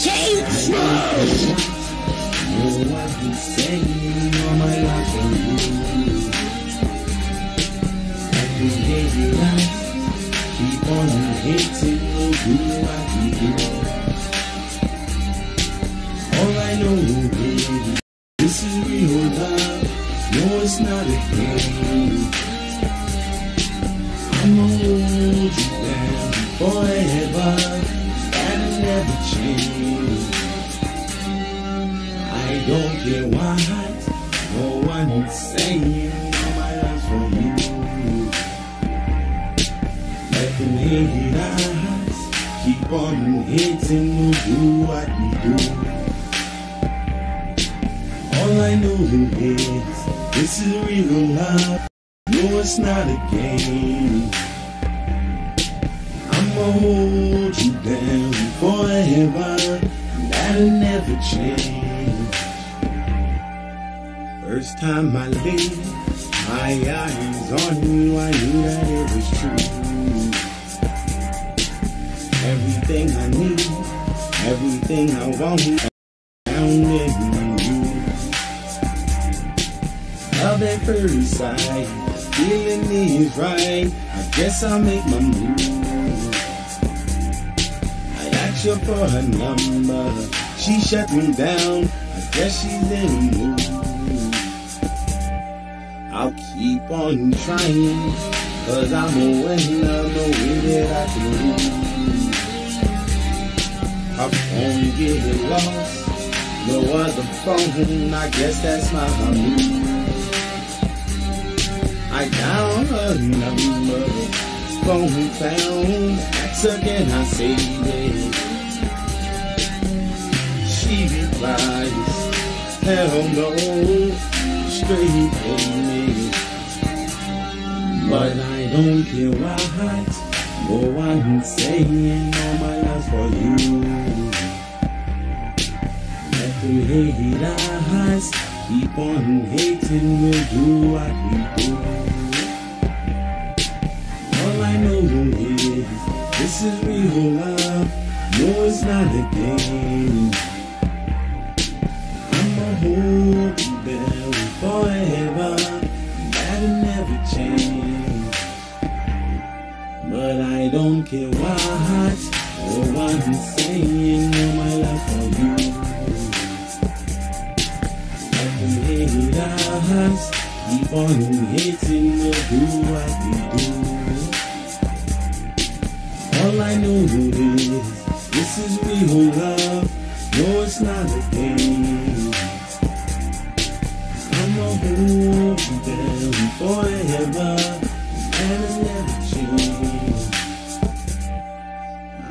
okay? No, I've been saying all my life for you. I can hear you right. Keep on hating, no do what you do. All I know is this is real love. No, it's not a game. I'ma hold you down forever. That'll never change. I don't care what no one is saying. All my life for you. Let them hate us. Keep on hating. We'll do what we do. All I know is this is real love. No, it's not a game. I'ma hold you down forever. That'll never change. First time I laid my eyes on you, I knew that it was true. Everything I need, everything I want, found in you. Love at first sight, feeling is right. I guess I'll make my move. I asked her for her number, she shut me down. I guess she's in the mood. I'll keep on trying, cause I'm a winner, no way that I can lose. Her phone getting lost, no other phone, I guess that's my move. I dialed her number, phone found, ask again, I say it. She replies, hell no, straight for me. But I don't care what, no I'm saying all my life for you. Let them hate us, keep on hating, we'll do what we do. All I know is this is real love, no it's not a game. I'ma hold you down forever, that'll never change. But I don't care what, or what I'm saying, all my life for you. Let them hate us, keep on hating, we'll do what we do. All I know is this is real love, no it's not a game. I'ma hold you down forever, that'll never change.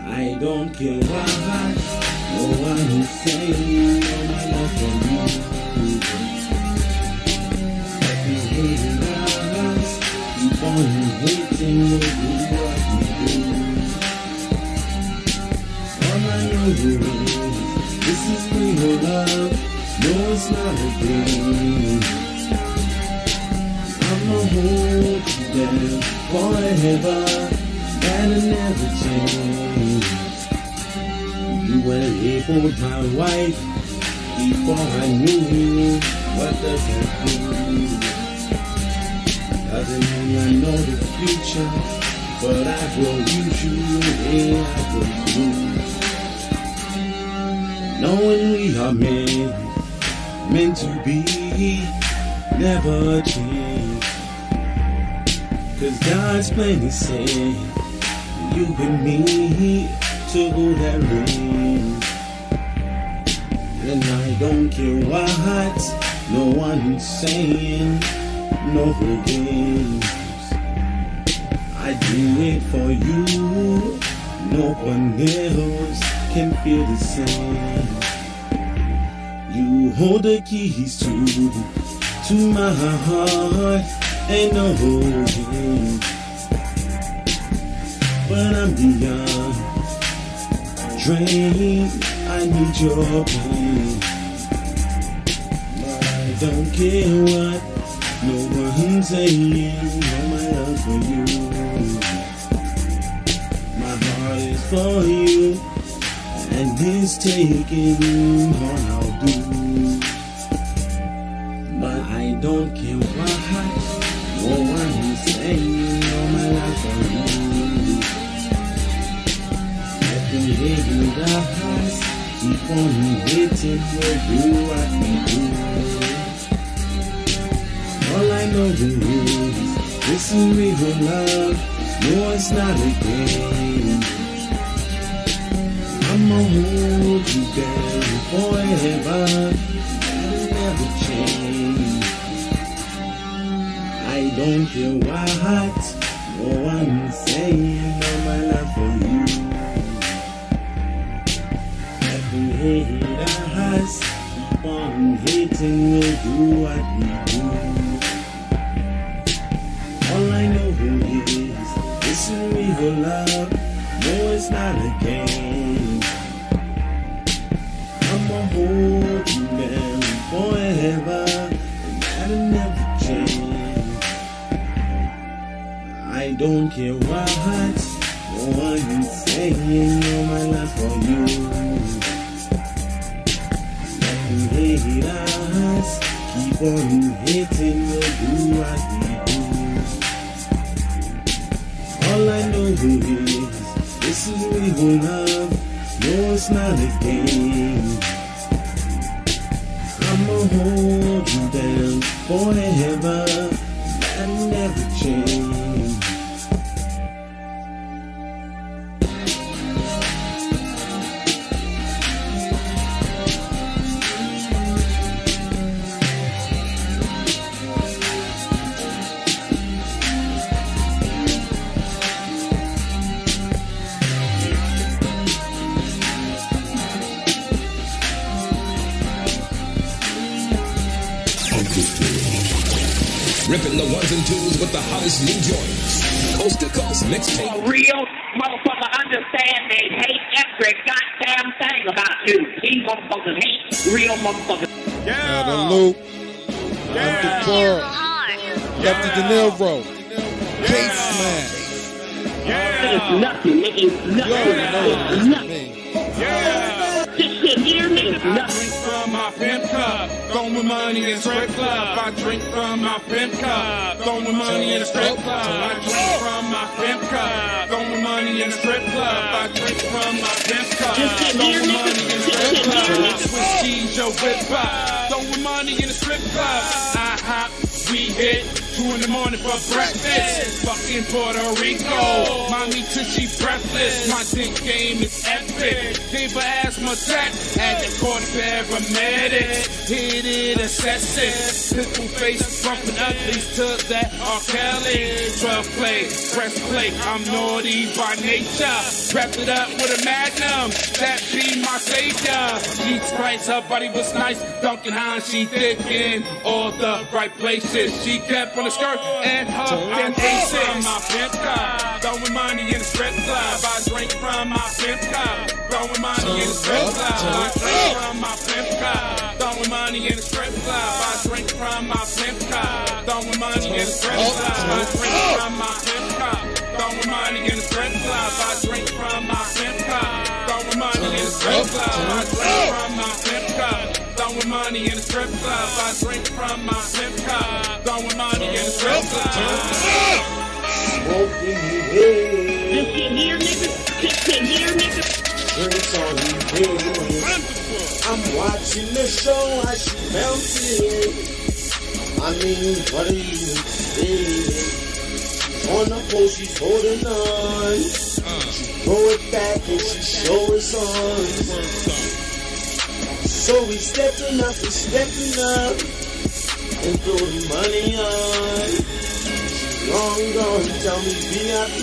I don't care what, no I'm saying all my love for you. Let me hate us, keep on hating, we'll do what we do. All I know is this is real love, no it's not a game. I'ma hold you down forever, that'll never change. You were able my wife before I knew you. What does that do? Doesn't mean I know the future, but I will use you the way I will do. Knowing we are meant to be, never change. Cause God's plainly said, you and me to go that range. And I don't care what no one's saying, no games. I do it for you, no one else can feel the same. You hold the keys to my heart, ain't no holding. But I'm beyond drained, I need your pain. But I don't care what no one's saying, all my love for you. My heart is for you, and he's taking all I'll do. But I don't care what or what he's saying all my life for you. Let them hate in the house, keep on waiting, we'll do what we do. All I know is this is real love, no it's not a game. I'ma hold you down forever, that'll never change. I don't care what no one saying all my life for you. Let them hate us, keep on hating, we'll do what we do. All I know is this is real love, no it's not a game. I'ma hold you down forever, and that'll never change. I don't care what no one saying all my life for you. Let them hate us, keep on hating, we'll do what we do. All I know is this is real love, no it's not a game. I'ma hold you down forever, that'll never change. Ripping the ones and twos with the hottest new joints. Coast to coast mixtape. Real motherfucker understand they hate every goddamn thing about you. These motherfuckers hate real motherfuckers. Yeah. The Loop. Yeah. The Club. Lefty De Niro. Case Man. Yeah. It's nothing, nigga. It's nothing. It's nothing. Yeah. This shit here, nigga, is I nothing. drink from my pimp cup, throwing money in a strip club. I drink from my pimp cup, throwing money in a strip club. I drink from my pimp cup, throwing money in a strip club. I drink from my pimp cup, throwing money in a strip club. Swiss cheese, your whip up, throwing money in a strip club. I hop, we hit 2 in the morning for breakfast. Fucking Puerto Rico, mommy till she breathless. My dick game is epic. Gave her asthma attack, had to call the paramedics. Hit it, assess it. Pistol face, bumping uglies to that R. Kelly. 12 play, press play. I'm naughty by nature. Wrapped it up with a magnum, that be my savior. Jesus Christ, her body was nice. Dunkin' Hines, she thick in all the right places. She kept on the skirt and her and from my pimp cup, throwing money in the strip club. I drink from my pimp cup, throwing money in the strip club. I drink from my pimp cup, throwing money in the strip club. I drink from my pimp cup, throwing money in the strip club. I drink from my pimp cup, throwing money in the strip club. I drink from my pimp cup, throwing money in the strip club. I drink from my pimp cup, throwing money in the strip club. I drink from my pimp cup, throwing money in the strip club. Smoking head, This shit here, nigga. This shit here, nigga. drinks on the head. I'm watching the show as she melted. I mean, what are you saying? On the pole, she's holding on. She throw it back and she show us on. So we stepping up and throw the money on. Long gone, tell me VIP.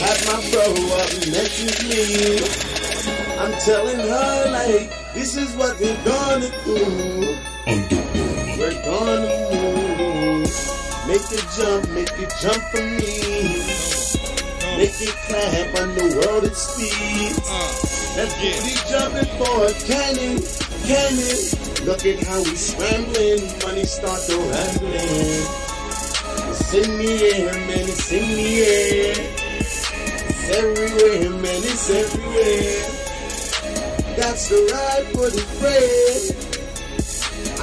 Had my bro up next to me. I'm telling her like, this is what we're gonna do. We're gonna move. Make it jump for me. Make it clap on the world at speed. Let's get it jumping for a cannon. Look at how we scrambling. Money start to rambling. It's in the air, man, it's in the air. It's everywhere, man, it's everywhere. got to ride for the bread.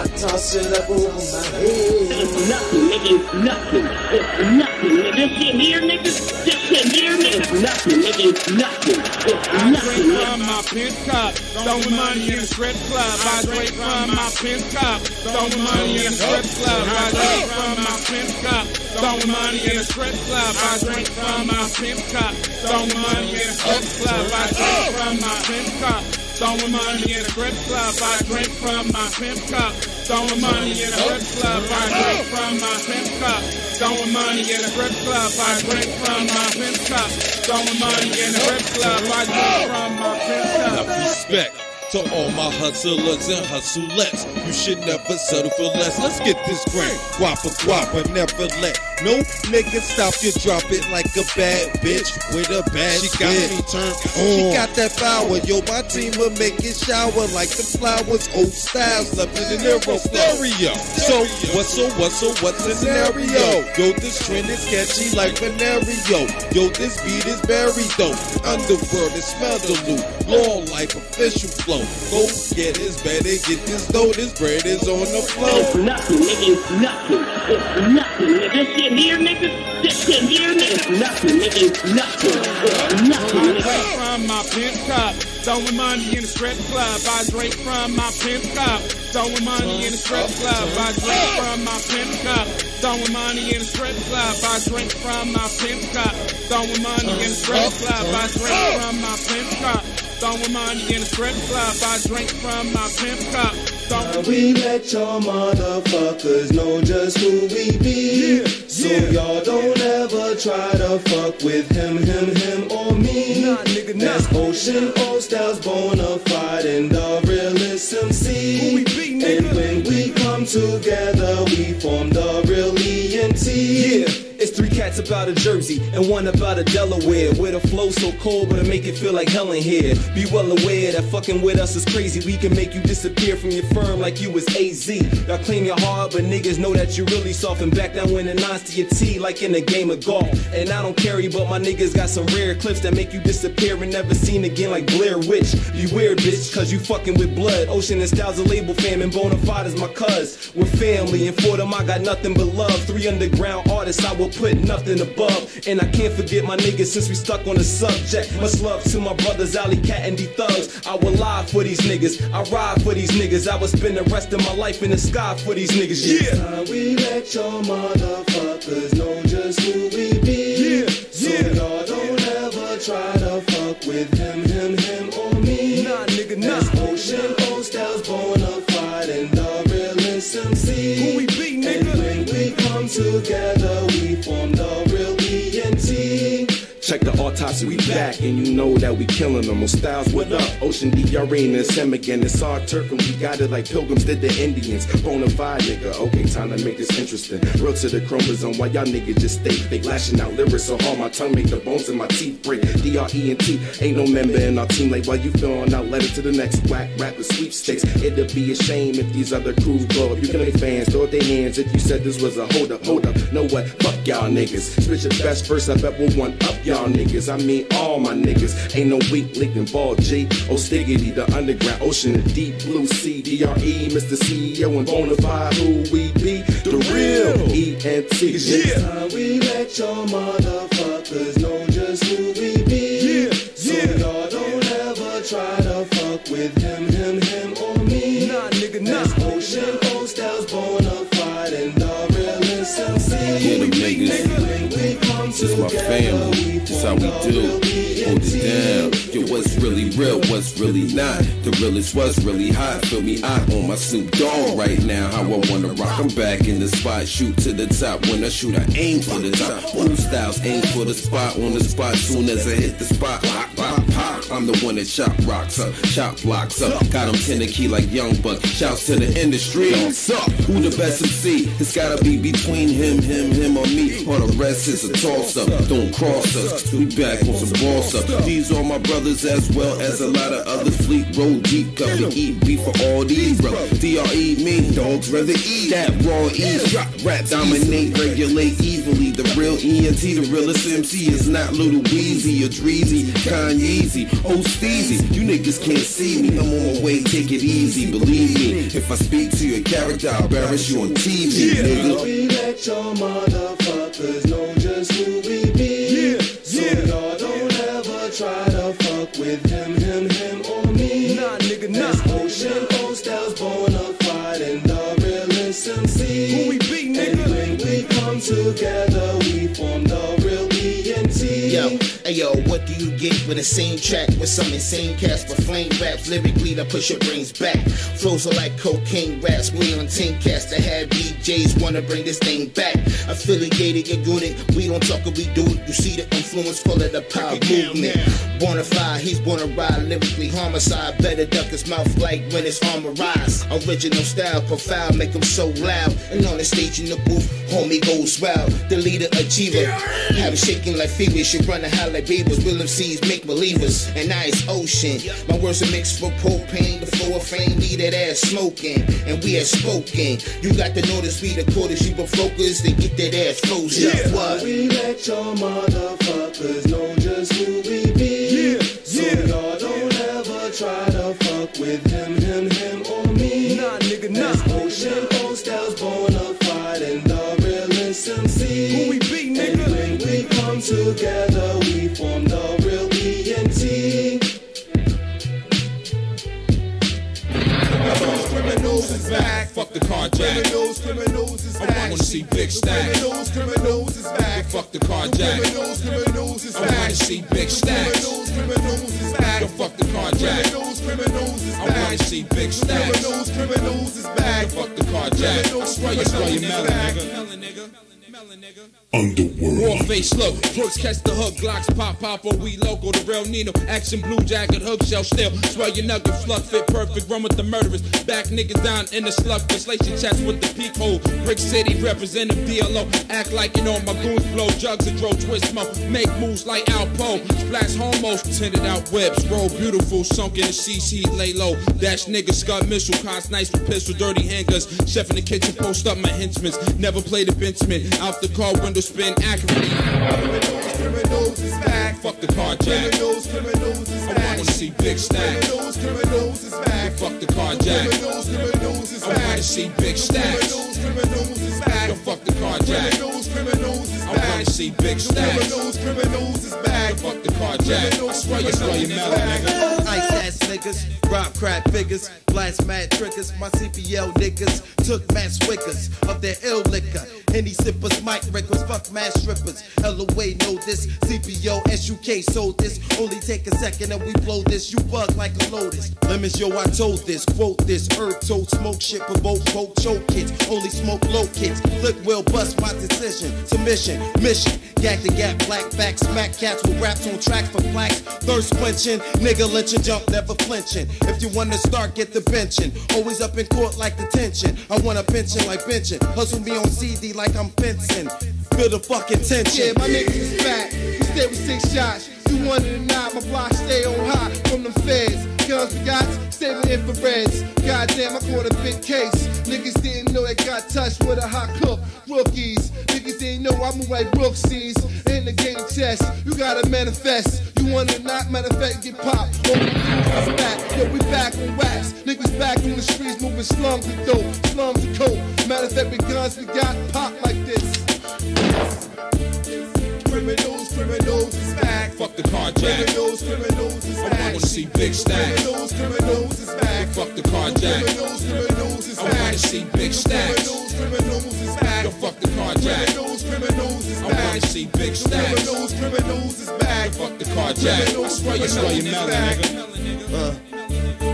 I toss it up over my head. It's nothing, nigga. It's nothing. It's nothing, nigga. This shit here, nigga. This shit here, nigga. It's nothing, nigga. It's nothing. It's I nothing, drink nigga. from my pimp cup, throwing money in a strip club. I drink from my pimp cup, throwing money in a strip club. I drink from my pimp cup, throwing money in a strip club. I drink from my pimp cup, throwing money in a strip club. I drink from my pimp cup, throwing money in a strip club. I drink from my pimp cup, throwing money in a strip club. I drink from my pimp cup, throwing money in a strip club. I drink from my pimp cup, throwing money in a strip club. I drink from my pimp cup. Enough respect to all my hustlers and hustlettes. You should never settle for less. Let's get this grain. Guapa, guapa, never let no nigga stop you. Drop it like a bad bitch with a bad She got me turned on. She got that power. Yo, my team will make it shower like the flowers. o.stylez left in the narrow stereo. So, what's the scenario? Yo, this trend is catchy like Venerio. Yo, this beat is buried though. Underworld is smell the loot. Law life, official flow. Go get his better, get this dough. This bread is on the floor. It's nothing, nigga. It's nothing. It's nothing, nigga. This shit here, nigga. This shit here, nigga. It's nothing, nigga. It's nothing. It's nothing, I nigga. drink from my pimp cup, throwing money in a strip club. I drink from my pimp cup, throwing money in a strip club. I drink from my pimp cup, throwing money in a strip club. I drink from my pimp cup, throwing money in a strip club. I drink from my pimp cup, throwing money in a strip club. I drink from my pimp cup. We let y'all motherfuckers know just who we be. So y'all don't ever try to fuck with him or me. That's Ocean, o.stylez, bonafide, and the realest MC. And when we come together, we form the real ENT. It's three cats about a Jersey and one about a Delaware, where the flow so cold but it make it feel like hell in here. Be well aware that fucking with us is crazy. We can make you disappear from your firm like you was AZ. Y'all claim you're hard, but niggas know that you really soft, and back down when the nines to your T like in a game of golf. And I don't carry, but my niggas got some rare clips that make you disappear and never seen again like Blair Witch. You weird bitch, cause you fucking with blood. Ocean and Styles a label fam, and bonafide is my cuz. We're family, and for them I got nothing but love. 3 underground artists I will put nothing above. And I can't forget my niggas since we stuck on the subject. Much love to my brothers Alley Cat and D Thugs. I will lie for these niggas, I ride for these niggas. I would spend the rest of my life in the sky for these niggas. Yeah. We let y'all motherfuckers know just who we be. So y'all don't ever try to fuck with him or me. Nah, nigga, nah. That's Ocean, o.stylez, bonafide, and the realest MC. Who we be, nigga? And when we come together, we form the real ENT. Check the autopsy, we back, and you know that we killing them. o.stylez, what up? Ocean DRE and Sam again. It's our turf, and we got it like pilgrims did the Indians. Bonafide, nigga. Okay, time to make this interesting. Real to the chromosome, while y'all niggas just stay fake. Lashing out lyrics so hard, my tongue make the bones in my teeth break. DRE&T, ain't no member in our team. Like, while you feeling out, let it to the next whack rapper sweepstakes. It'd be a shame if these other crews blow up. You can make fans throw up their hands if you said this was a hold up. Know what? Fuck y'all niggas. Spit your best verse, I bet we'll one up y'all niggas. I mean all my niggas. Ain't no weak link involved. G, o.stiggity, the underground ocean, the deep blue sea. DRE, Mr. CEO, and bonafide, who we be. The real ENT. Yeah. We let y'all motherfuckers know just who we be. So y'all don't ever try to fuck with him or me. Nah, nigga, nah. That's Ocean, o.stylez, bonafide, and the realest MC. Get 'em niggas. This is my family. This how we do. Hold it down. Yo, what's really real? What's really not? The realest was really hot. Feel me out on my Snoop Dogg right now. How I wanna rock. I'm back in the spot. Shoot to the top. When I shoot, I aim for the top. o.stylez aim for the spot. On the spot. Soon as I hit the spot. Pop, pop, pop. I'm the one that chop rocks up. Chop blocks up. Got him 10 key like Young Buck. Shouts to the industry. What's up? Who the best MC? It's gotta be between him or me. All the rest is a toss up. Don't cross us. We back on some ball stuff. These are my brothers brothers as well as a lot of others. Fleet roll deep, come to eat beef for all these brothers. DRE mean dogs rather eat that raw eat. Drop rap, dominate, regulate evilly. The real ENT, the realest MC is not Little Weezy or Dreezy, Kanyeezy, o.stylez. You niggas can't see me, I'm on my way, take it easy. Believe me, if I speak to your character, I'll embarrass you on TV, nigga. We let your motherfuckers know just who we be. So y'all don't ever try to fuck with him, or me. Nah, nigga, nah. That's Ocean, o.stylez, bonafide, and the realest MC. Who we be, nigga? And when we come together, we form the real ENT. Yo, ayo, what do you get with the same track with some insane cast with flame raps lyrically to push your brains back? Flows are like cocaine raps, we on 10 cast to have DJs wanna bring this thing back. Affiliated your unit, we don't talk or we do it. You see the influence, call it a power movement. Bonafide, he's born to ride lyrically homicide. Better duck his mouth like when it's armorized. Original style, profile, make him so loud. And on the stage in the booth, homie goes wild. The leader, achiever, have him shaking like fever. Should run a high like beavers. Will MCs make believers, and now it's Ocean. My words are mixed for propane. The flow of fame, lead that ass smoking, and we have spoken. You got to notice we the quarters, you were focused, and get that ass frozen. What? We let your motherfuckers know just who we be. So y'all don't ever try to fuck with him, or me. Nah, nigga, nah. That's Ocean, o.stylez, bonafide, and the realest MC. Who we be, nigga? And when we come together, we form the real ENT. Criminals is back. Fuck the carjack. Criminals is back. I wanna see big stacks. Criminals is back. Fuck the carjack. Criminals is back. I wanna see big stacks. Criminals is back. Fuck the carjack. Criminals is back. I wanna see big stacks. Criminals is back. Fuck the carjack. I swear you melon, nigga. Underworld. Raw face look, crooks catch the hook, Glocks pop on we local, the real Nino, action blue jacket, hook shell still, swell your nugget, slug fit perfect, run with the murderers, back niggas down in the slug, translation chats with the peak hole, Brick City representing BLO, act like you know my goons blow, jugs and throw twist smoke, make moves like Alpo, splash homos, tinted out whips, roll beautiful, sunk in the CC, lay low, dash niggas, scud missile, cost nice with pistol, dirty handguns, chef in the kitchen, post up my henchmen, never played a benchman, out the car window spin accurately. Criminals is back. Fuck the carjack. Criminals is back. I wanna see big stacks. Criminals is back. Fuck the carjack. Criminals is back. I wanna see big stacks. Criminals is back. Fuck the carjack. Criminals is back. I wanna see big stacks. Criminals is back. Fuck the carjack. I swear you mellow, nigga. Ice ass niggas, rob crack figures, blast mad triggers. My CPL niggas took mad swiggers of their ill liquor. Henny sippers, mic records, fuck mad strippers. LOA know this, CPO, SUK sold this. Only take a second and we blow this. You bug like a lotus. Lemons, yo, I told this, quote this. Herb told smoke shit, provoke, coke, choke kids. Only smoke low kids. Flick will bust my decision. Submission, mission. Gag the gap, black back, smack cats with raps on track for plaques. Thirst quenching, nigga lynching, jump never flinching. If you wanna start, get the benching. Always up in court like detention. I want a pension like benching. Hustle me on CD like I'm fencing. Feel the fucking tension. Yeah, my niggas is back. We stay with 6 shots. You wanted or not, my block stay on high from the feds. Guns we got, stay with infrareds. Goddamn, I caught a big case. Niggas didn't know they got touched with a hot cook. Rookies, niggas didn't know I move like Brooksies. In the game chest, you gotta manifest. You want it or not, matter of fact, get popped. Oh, back. Yo, we back on wax. Niggas back on the streets, moving slums to dope, slums to coke. Matter of fact, with guns we got pop like this. Criminals is back. Fuck the carjack. Criminals is back. I wanna see big stacks. Criminals is back. Fuck the carjack. Criminals is I back. wanna see big stacks. Criminals is back. Fuck the carjack. Criminals is I back. wanna see big stacks. Criminals is back. Fuck the carjack. I swear you mellow, nigga.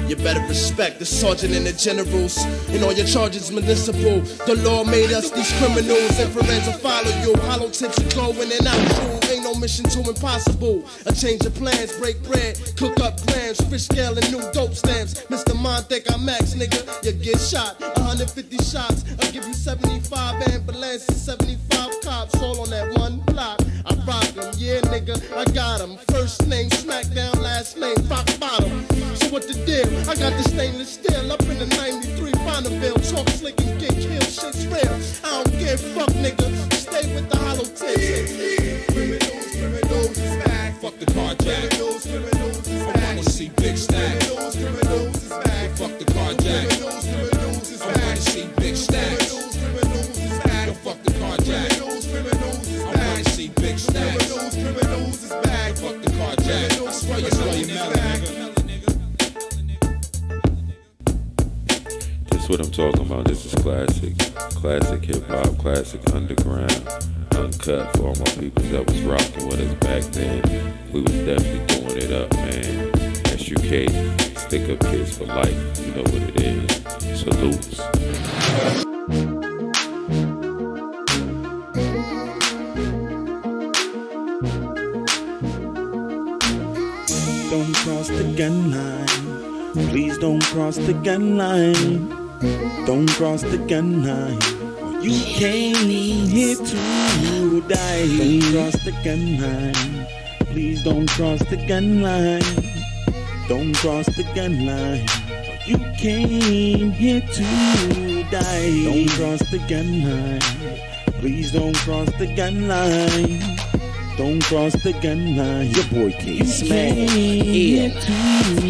You better respect the sergeant and the generals. And all your charges municipal. The law made us these criminals. Infrareds will follow you. Hollow tips are going and out. True, ain't no mission too impossible. A change of plans, break bread, cook up grams, fish scale and new dope stamps. Mr. Mon think I'm max, nigga. You get shot. 150 shots. I'll give you 75 ambulances, 75 cops, all on that one block. I rock 'em. Yeah, nigga, I got 'em. First name Smackdown, last name Rock Bottom. So what the deal? I got the stainless steel up in the 93 Bonneville. Talk slick and get killed, shit's real. I don't give a fuck, nigga. Stay with the hollow tips. Criminals is back. Fuck the carjack. Criminals is I back. wanna see big stacks. Criminals is back. Fuck the carjack. Criminals is I back. wanna see big stacks. Criminals is back. Yo, fuck the carjack. Criminals is I back. wanna see big stacks. Criminals is back. Fuck the carjack. I swear you smell your melon, nigga. This is what I'm talking about. This is classic hip hop, classic underground, uncut for all my people that was rocking with us back then. We was definitely doing it up, man. SUK, stick up kids for life. You know what it is. Salutes. Don't cross the gun line. Please don't cross the gun line. Don't cross the gun line. You came here to die. Don't cross the gun line. Please don't cross the gun line. Don't cross the gun line. You came here to die. Don't cross the gun line. Please don't cross the gun line. Don't cross the gun line. Your boy Kid Smash. Yeah.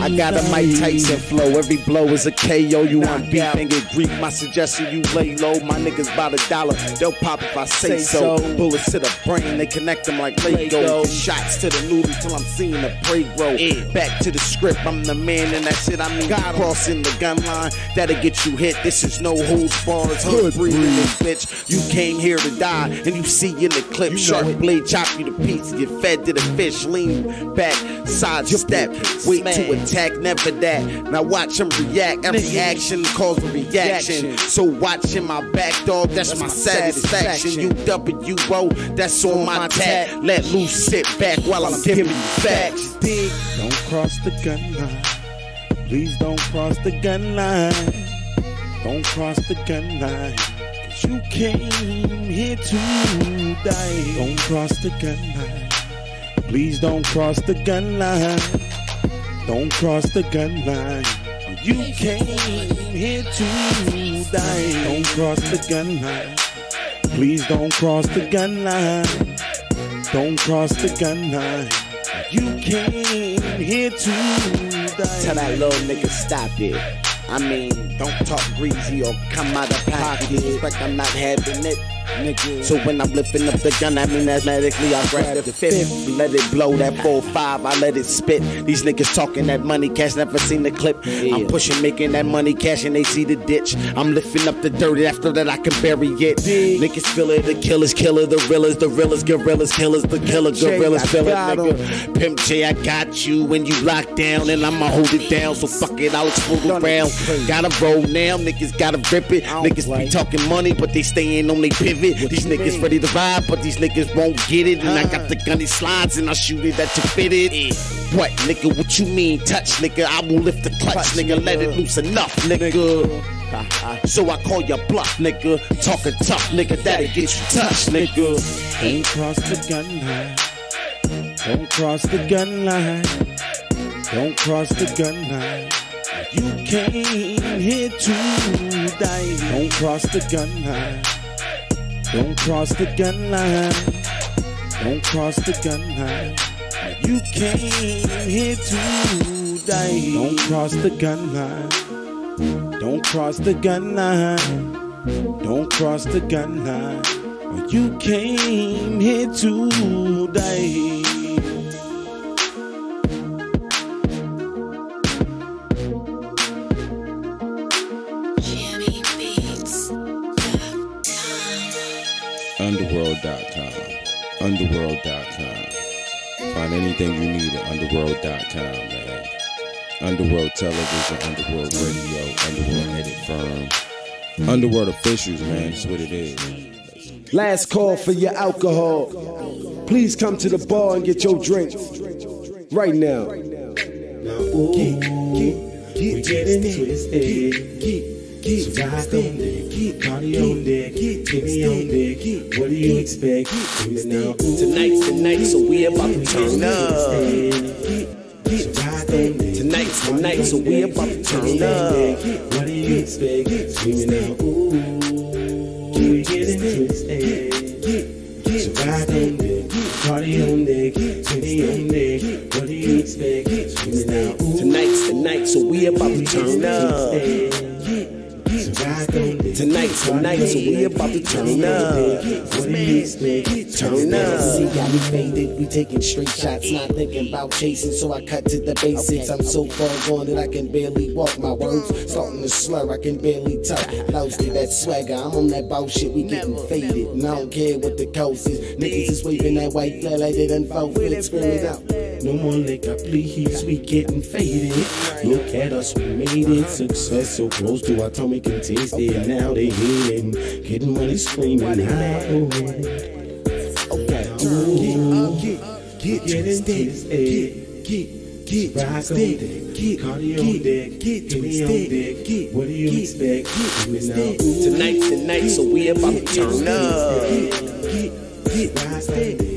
I got a Mike Tyson flow. Every blow is a KO. You want beef and get Greek. My suggestion, you lay low. My niggas about $1. They'll pop if I say so. Bullets to the brain. They connect them like Lego. Shots to the noodle till I'm seeing the prey grow. Back to the script. I'm the man and that shit. I mean, crossing the gun line. That'll get you hit. This is no holds bars. Hood breathing this bitch. You came here to die. And you see in the clip. Sharp blade chop you to piece, get fed to the fish, lean back, sidestep, wait to attack, never that. Now watch him react, every action cause a reaction. So watching my back, dog, that's my satisfaction. UWO, that's on my tag. Let loose, sit back while I'm giving you facts. Dig. Don't cross the gun line. Please don't cross the gun line. Don't cross the gun line. You came here to die. Don't cross the gun line. Please don't cross the gun line. Don't cross the gun line. You came here to die. Don't cross the gun line. Please don't cross the gun line. Don't cross the gun line. You came here to die. Tell that little nigga stop it. I mean, don't talk greasy or come out of pocket. Disrespect, I'm not having it, nigga. So when I'm lifting up the gun, I mean, automatically I grab the fifth. Let it blow that 4-5, I let it spit. These niggas talking that money cash, never seen the clip. I'm pushing, making that money cash, and they see the ditch. I'm lifting up the dirt, after that I can bury it. Niggas feel it, the killers, killer, the realers, gorillas, killers, the killer, gorillas, feel it, nigga. Pimp J, I got you when you lock down, and I'ma hold it down, so fuck it, I'll explode around. Gotta roll now, niggas gotta rip it. Niggas be talking money, but they staying on they pivot. These niggas ready to ride, but these niggas won't get it. And I got the gunny slides, and I shoot it at your fitted. What, nigga, what you mean, touch, nigga? I will lift the clutch, nigga, let it loose enough, nigga. So I call you bluff, nigga. Talking tough, nigga, that'll get you touched, nigga. Don't cross the gun line. Don't cross the gun line. Don't cross the gun line. You came here to die. Don't cross the gun line. Don't cross the gun line. Don't cross the gun line. You came here to die. Don't cross the gun line. Don't cross the gun line. Don't cross the gun line. You came here to die. Underworld.com. Underworld.com. Find anything you need at underworld.com, man. Underworld Television, Underworld Radio, Underworld Edit Firm. Underworld Officials, man. That's what it is. Last call for your alcohol. Please come to the bar and get your drink. Right now. Get So rock on deck, party on deck, Timmy on deck. What do you expect? Tonight's the night, so we about to turn up. Tonight's the night, so we about to turn up. What do you expect? Screaming out, ooh, we getting twisted. So rock on deck, party on deck, Timmy on deck. What do you expect? Screaming out, ooh, tonight's the night, so we about to turn up. Tonight's the night, so we about to turn up. What do you expect? Turn up. See, got me faded, we taking straight shots, not thinking about chasing, so I cut to the basics. I'm so far gone that I can barely walk. My words starting to slur, I can barely talk. Lost to that swagger, I'm on that bullshit, we getting faded. And I don't care what the coast is. Niggas is waving that white flag like they done fought with it, screaming out. No more liquor, please, we getting faded. Look at us, we made it. Success so close to our tummy can taste it. Now they hating, getting money, screaming out. Okay, Get in this, get rock on deck, Cardi on deck, Timmy on deck. What do you expect? tonight's the night, so we about to turn up.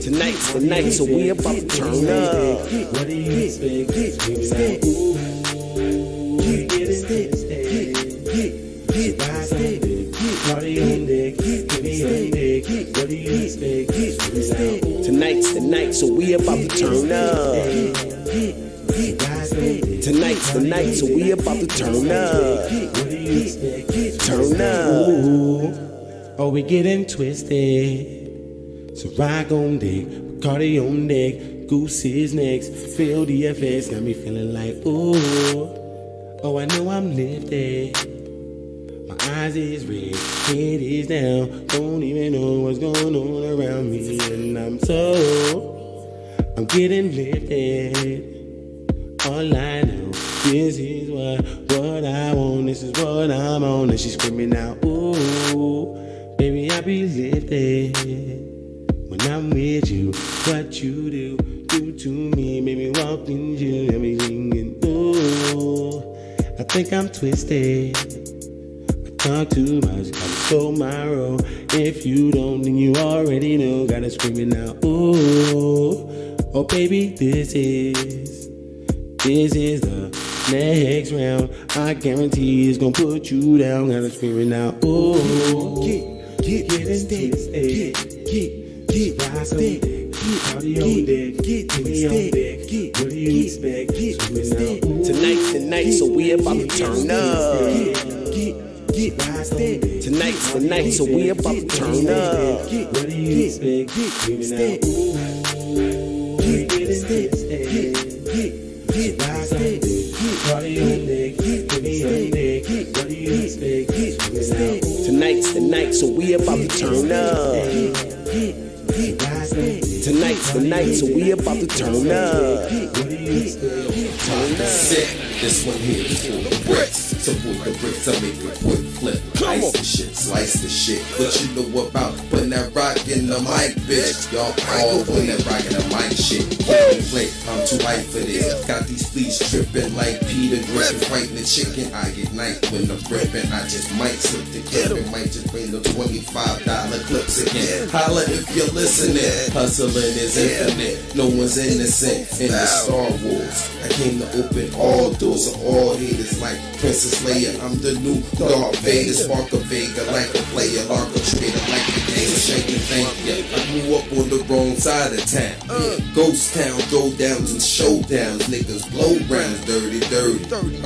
Tonight's the night, so we about to turn up. What do you expect? Get in this, Cardi on deck, Timmy on deck. What do you expect? Tonight's the night, so we about to turn up. Tonight's the night, so we about to turn up. What do you expect? Turn up. Oh, we getting twisted. So rock on deck, Bacardi on deck, Goose is next. Feel the effects, got me feeling like ooh. Oh, I know I'm lifted. My eyes is red, head is down. Don't even know what's going on around me, and I'm getting lifted. All I know, this is what I want. This is what I'm on, and she's screaming out, ooh, baby, I be lifted. When I'm with you, what you do to me, make me walk into you, everything and ooh, I think I'm twisted. I talk too much, gotta show my role. If you don't, then you already know. Gotta screaming out, ooh, oh baby, this is the next round. I guarantee it's gonna put you down. Gotta screaming out, ooh, get in this, get rock on deck, party on deck, Timmy on deck. What do you expect? Tonight's the night, so we about to turn up. Tonight's the night, so we about to turn up. What do you expect? Get rock on deck, party on deck, Timmy on deck. What do you expect? Tonight's the night, so we about to turn up. Tonight's the night, so we about to turn up. Turn up. Sick, this one here is for the bricks. So with the bricks, I make a quick flip. Ice the shit, slice the shit. What you know about putting that rock in the mic, bitch? Y'all all putting that rock in the mic shit. Can't play, I'm too hype for this. Got these fleas tripping like Peter Griffin fighting the chicken. I ignite when I'm ripping. I just might slip the clip and might just bring the $25 clips again. Holla if you're listening. Hustling is infinite. No one's innocent in the Star Wars. I came to open all doors of all haters like Princess Leia. I'm the new Darth Vader. Spark a Vega like a player. Lark a trader like a game. Shaking thing. Yeah, I grew up on the wrong side of town. Ghost town, throwdowns and showdowns. Niggas blow rounds, dirty. I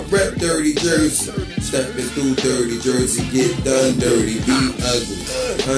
rep dirty Jersey. Stepping through dirty Jersey, get done dirty. Be ugly,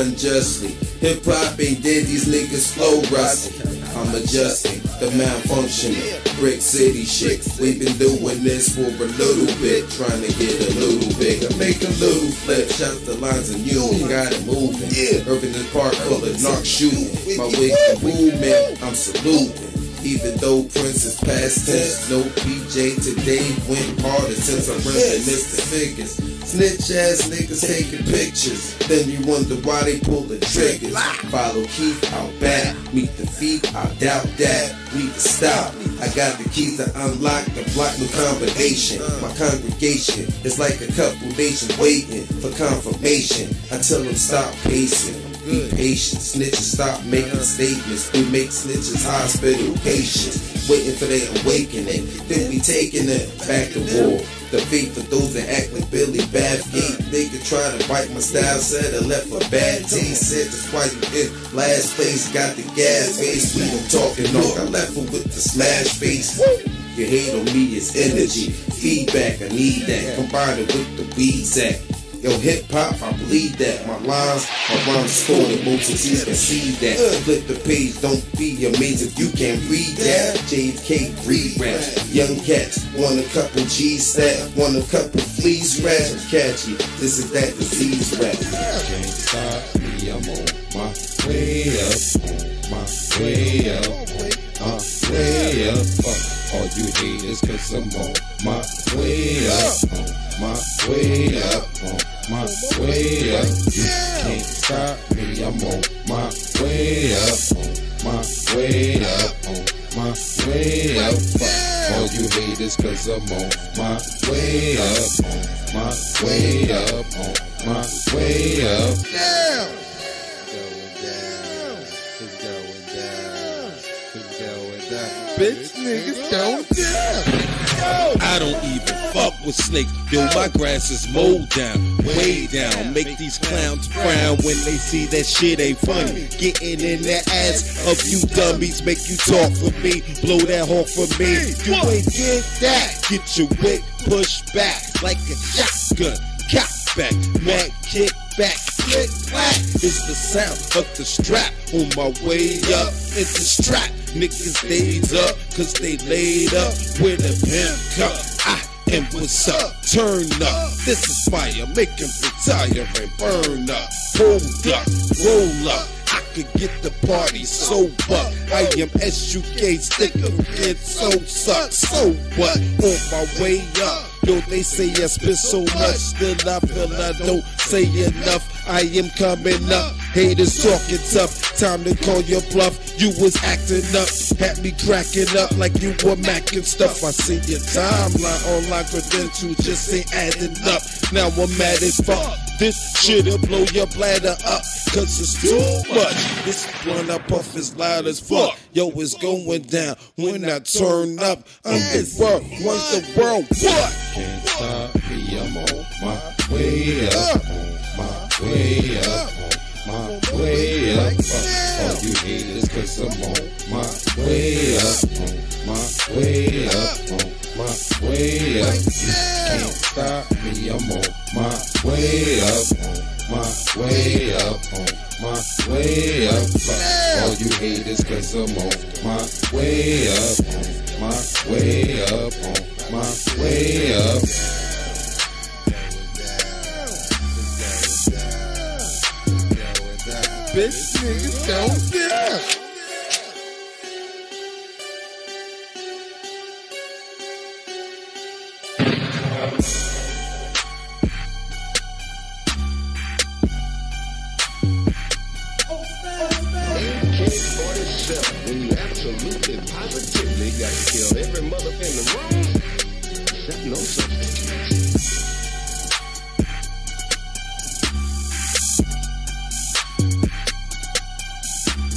unjustly. Hip hop ain't dead, these niggas flow rusty. I'm adjusting the malfunctioning Brick City shit. We've been doing this for a little bit, trying to get a little bigger, make a little flip. Shout the lines and you got it moving. Urban and Park full of narc shooting. My way to movement, I'm saluting. Even though Prince is past tense, no PJ today went harder since I'm reminiscing figures. Snitch ass niggas taking pictures. Then you wonder why they pull the triggers. Follow Keith out back, meet the feet, I doubt that. Need to stop. I got the keys to unlock the block new combination. My congregation is like a couple nations waiting for confirmation. I tell them stop pacing. Be patient. Snitches stop making statements. We make snitches hospital patients. Waiting for their awakening. Then we taking it back to war. The fate for those that act like Billy Bathgate. They could try to bite my style, said I left a bad taste. Said that's why you in last place. Got the gas face. We don't talking no. I left her with the smash face. Your hate on me is energy. Feedback, I need that. Combine it with the weed sack. Yo, hip hop, I believe that. My rhymes scored. Most of these can see that. Flip the page, don't be amazed if you can't read that. James K. read rap. Young cats want a couple G's stat, want a couple fleas scratch. Catchy, this is that disease rap. Can't stop me, I'm on my way up, on my way up, on my way up. Fuck all you haters, cause I'm on my way up, on my way up, on my way up. You can't stop me, I'm on my way up, on my way up, on my way up. Fuck all you haters, cause I'm on my way up, on my way up, on my way up. Down. It's going down. It's going down. Bitch niggas going down. I don't even fuck with snakes. Yo, my grass is mowed down, way down. Make these clowns frown when they see that shit ain't funny. Getting in the ass of you dummies, make you talk for me, blow that horn for me. You ain't get that. Get your wig pushed back like a shotgun. Cock back, mad kick back. Click clack is the sound of the strap. On my way up in the strap. Niggas stays up cause they laid up with a pimp cup. And what's up? Turn up. This is fire. Make him retire and burn up. Hold up, roll up. I could get the party so up. I am SUK, sticker kid, so suck. So what? On my way up. Yo, they say I spit so much, still I feel I don't say enough. I am coming up, haters talking tough. Time to call your bluff. You was acting up, had me cracking up like you were macking stuff. I see your timeline online credentials just ain't adding up. Now I'm mad as fuck. This shit'll blow your bladder up, cause it's too much. This blunt I puff is loud as fuck. Yo, it's going down when I turn up. I'm the world, once the world, what? Can't stop me, I'm on my way up, on my way up, on my way up. All you haters, cause I'm on my way up, on my way up, on my way up. You can't stop me, I'm on my way up, on my way up, on my way up. All you haters, cause I'm on my way up, on my way up, on my way up. Bitch niggas going down. When you absolutely, positively got to kill every mother in the room, except no substitutes.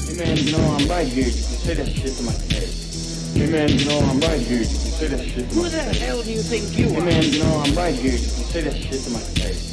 Hey man, you know I'm right here. You can say that shit to my face. Hey man, you know I'm right here. You can say that shit to my face. Who the hell do you think you are? Hey man, you know I'm right here. You can say that shit to my face.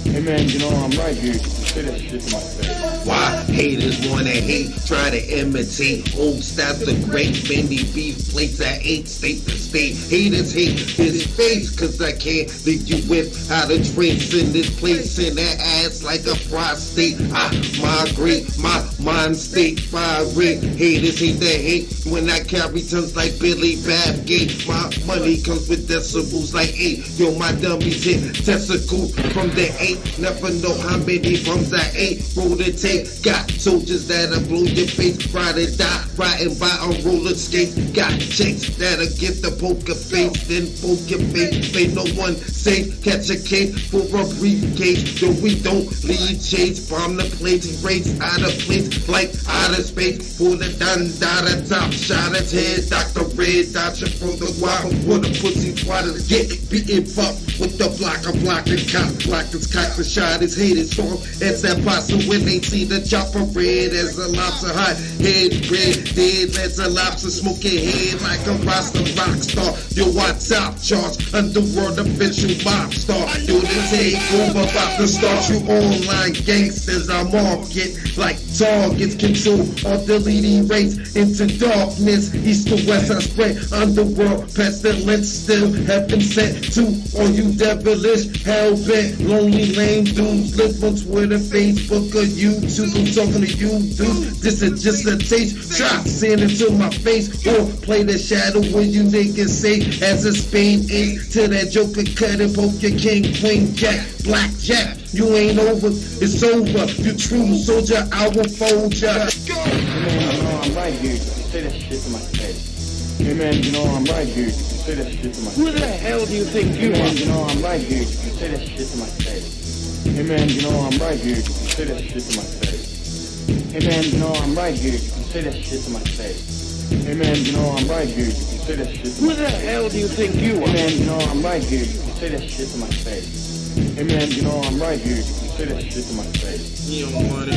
Hey man, you know I'm right here. You can say that shit to my face. Why haters wanna hate, try to imitate o.stylez the great Fendi beef plates that ain't state to state. Haters hate his face, cause I can't leave you with how the drinks in this place in that ass like a prostate. I migrate my Mind state, fire red. Haters hate that hate when I carry tons like Billy Bathgate. My money comes with decibels like 8. Yo, my dummies hit testicles from the 8. Never know how many bums I ate. Roll the tape. Got soldiers that'll blow your face. Ride or die, riding by on roller skates. Got chicks that'll get the poker face. Then poke your face. Ain't no one safe. Catch a case for a briefcase. Yo, we don't leave chase. Bomb the place, race out of place like outer space. Pull the dun da the top. Shot his head. Dr. Red dodging from the wire. For the pussy squatters get beaten up with the blocker. Blocking cop. Blockers cock the shot. His head is strong as that possum when they see the chopper. Red as a lobster. Hot head red. Dead as a lobster. Smoking head like a roster rock star. Yo, I top charge. Underworld official mob star. Yo, this takeover about to start. You online gangsters. I market like targets. Control all deleting race into darkness. East to west I spread. Underworld pestilence still have been sent to all you devilish hell bent lonely lame dudes. Live on Twitter, Facebook, or YouTube. I'm talking to you dudes. This is just a taste. Try saying it to my face or play the shadow when you niggas say as a spade is to that joker cut and poke your king, queen, jack, blackjack. You ain't over, it's over. You true soldier, I will fold ya. Hey man, you know I'm right here. You can say that shit to my face. Hey man, you know I'm right here. You can say that shit to my face. Who the hell do you think you are? Hey man, you know I'm right here. You can say that shit to my face. Hey man, you know I'm right here. You can say that shit to my face. Hey man, you know I'm right here. You can say that shit to my face. Hey man, you know I'm right here. You can say that shit to my face. Who the hell do you think you are? Hey man, you know I'm right here. You can say that shit to my face. Hey man, you know I'm right here. You can say that shit to my face. He don't want it.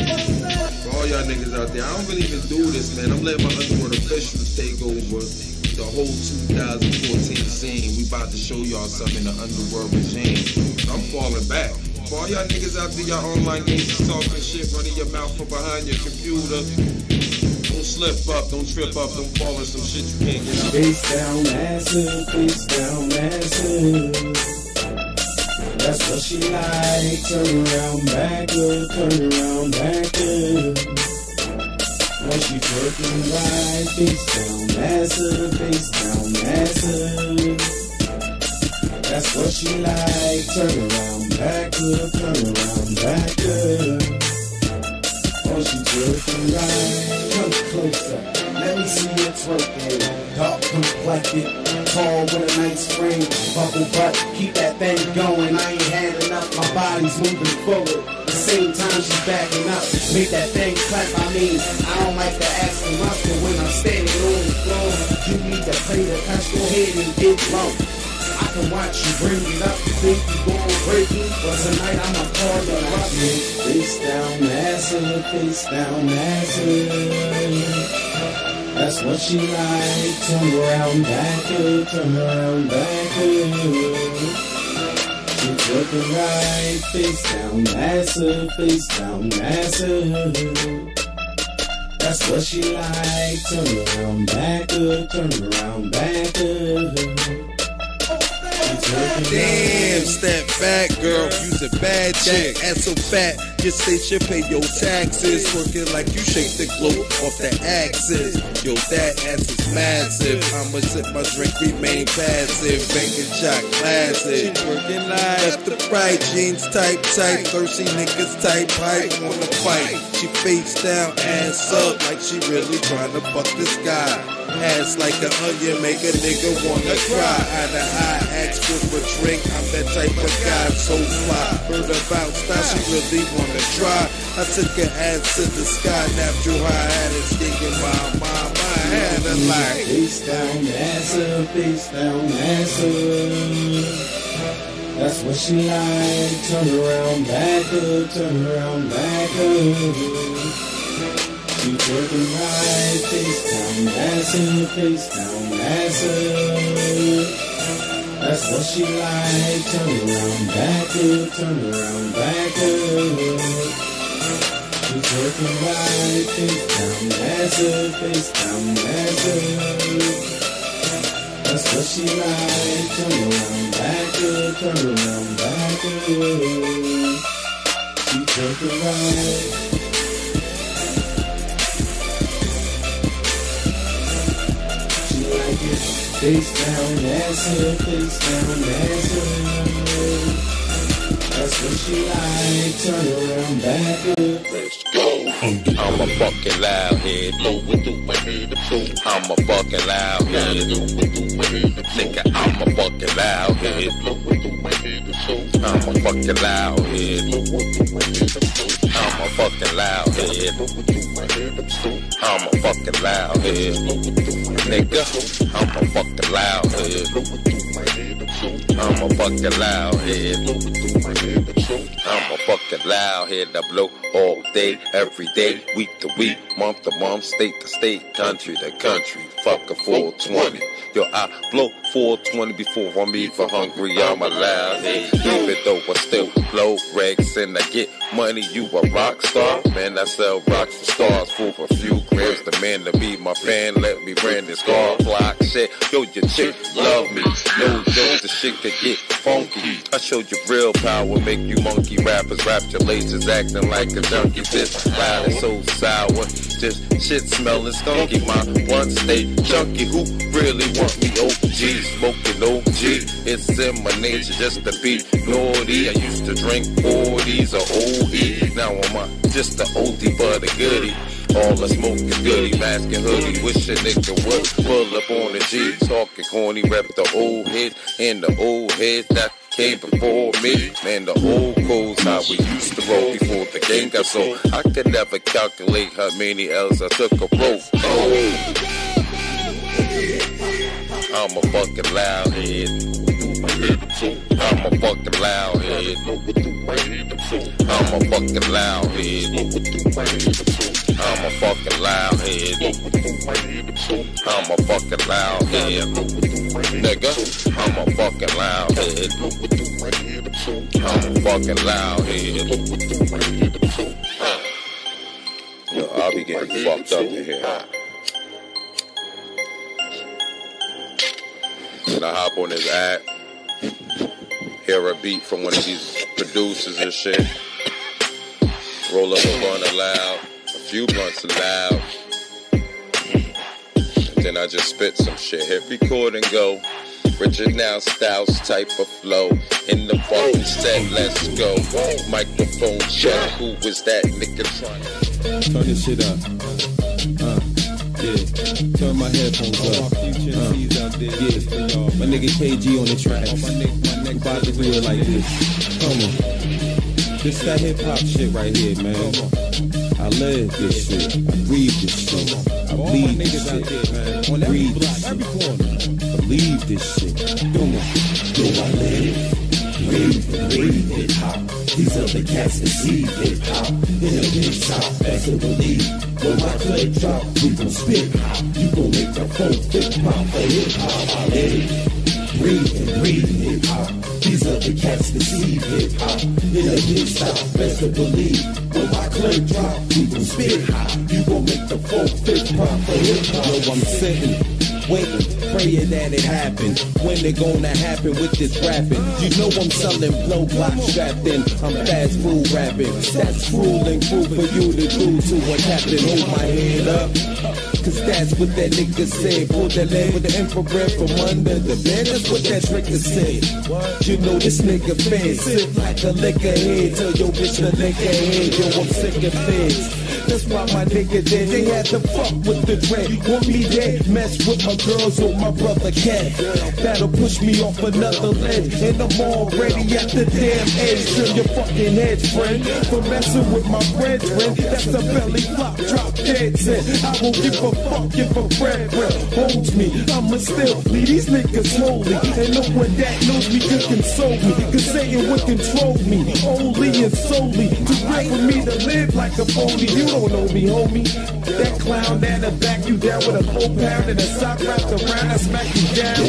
For all y'all niggas out there, I don't really even do this, man. I'm letting my Underworld officials take over the whole 2014 scene. We about to show y'all something in the Underworld regime. I'm falling back. For all y'all niggas out there, y'all online games talking shit, running your mouth from behind your computer. Don't slip up, don't trip up, don't fall in some shit you can't get out. Face down, massive, face down, massive. That's what she like. Turn around, back up, turn around, back up. When she twerking right, face down, massive, face down, massive. That's what she like. Turn around, back up, turn around, back up. Oh, she twerking right. Come closer, let me see you twerking. Dark complected, tall with a nice frame. Bubble butt, keep that thing going. I ain't had enough, my body's moving forward. At the same time she's backing up. Make that thing clap, I mean, I don't like to ask for much, but when I'm standing on the floor, you need to play the touch, go ahead and get low. I can watch you bring it up, you think you gon' break me, but tonight I'ma call you up. Face down, massive, face down, massive. That's what she like. Turn around, back up, turn around, back up. She's looking right, face down, massive, face down, massive. That's what she like. Turn around, back up, turn around, back up. Damn, step back, girl. You's a bad chick. Ass so fat, your state should pay your taxes. Working like you shake the globe off the axis. Yo, that ass is massive. I'ma sip my drink, remain passive. Banking shot classic. She working left to right, jeans tight. Thirsty niggas type, pipe, wanna fight. She face down, ass up, like she really trying to fuck this guy. Ass like an onion, make a nigga wanna cry. Eye to eye, ask for a drink. I'm that type of guy, so fly. Heard about style, she really wanna try. I took her ass to the sky, napped you high, had it stinking my mind. I had a lie. Face down, massive, face down, massive. That's what she like. Turn around, back up, turn around, back up. She twerking right, face down, massive, face down, massive. That's what she like. Turn around, back up, turn around, back up. She twerking right, face down, massive, face down, massive. That's what she like. Turn around, back up, turn around, back up. She twerking right. Face down, ass up, face down, ass up. That's what she like. Turn around, back up. Let's go. I'm a fucking loud head. I'm a fucking loud head. Nigga, I'm a fucking loud head. I'm a fucking loud head. I'm a fucking loud head. I'm a fucking loud head. Nigga, I'm a fucking loud head. I'm a fucking loud head. I'm a fucking loud head. I blow all day, every day, week to week, month to month, state to state, country to country. Fuck a 420. Yo, I blow 420 before I'm even hungry. I'm a loud head. Even though I still blow Rex and I get money, you a rock star? Man, I sell rocks for stars for a few grams. The man to be my fan, let me brand this car clock shit. Yo, your chick love me. No joke, the shit could get funky. I showed you real power, make you monkey rappers, rap your lasers, acting like a junkie. This loud and so sour, just shit smelling skunky. My one state junkie who really want me OG, smoking OG. It's in my nature just to be naughty. I used to drink 40s or OE. Now I'm just the oldie but a goodie. All I smoke is goodie, mask and hoodie. Wish a nigga would pull up on the G. Talking corny, rep the old head and the old head that came before me. Man, the old codes, how we used to roll before the game got sold. I could never calculate how many L's I took a rope. I'm a fucking loud head. I'm a fucking loud head. I'm a fucking loud head. I'm a fucking loud head. I'm a fucking loud head. Nigga, I'm a fucking loud head. I'm a fucking loud head. Yo, I'll be getting fucked up in here. And I hop on his app, hear a beat from one of these producers and shit, roll up a blunt aloud, a few blunts aloud, and then I just spit some shit, hit record and go. Richard now styles type of flow. In the fucking set, let's go. Microphone check, who is that nigga trying? Turn this shit up. Yeah, turn my headphones up. Yeah, my nigga KG on the track. My neck about to do it like this. Come on. This that hip hop shit right here, man. I live this shit. I breathe this shit. I bleed this shit. I breathe this shit. Believe this shit. Come on. Yo, I live, breathe hip hop. These other cats that see hip hop. In the big south, best to believe. When my clip drop, we gon' spit hop. You gon' make the phone fit pop for hip hop. I live, breathe hip hop. These other cats that see hip hop. In the big south, best to believe. When my clip drop, we gon' spit hop. You gon' make the phone fit pop for hip hop. Yo, I'm sitting, waiting, praying that it happen. When it gonna happen with this rapping? You know I'm selling blow block strapped in. I'm fast food rapping. That's fooling food for you to do to a captain. Hold my head up. Cause that's what that nigga said. Pull that leg with the infrared from under the bed. That's what that trigger said. You know this nigga fed. Sit like a liquor head. Tell your bitch to lick her head. Yo, I'm sick of feds. That's why my nigga dead. They had to fuck with the dread. Want me dead? Mess with my girls or my brother cat. That'll push me off another ledge. And I'm already at the damn edge. Trim your fucking heads, friend. For messing with my brethren. That's a belly flop, drop dead set. I won't give a fuck if a friend holds me. I'ma still leave these niggas holy. And no one that knows me can console me. Cause Satan would control me. Only and solely. To wait for me to live like a phony. You don't know me, homie. That clown that'll back you down with a 4 pound and a sock wrapped around, I smack you down.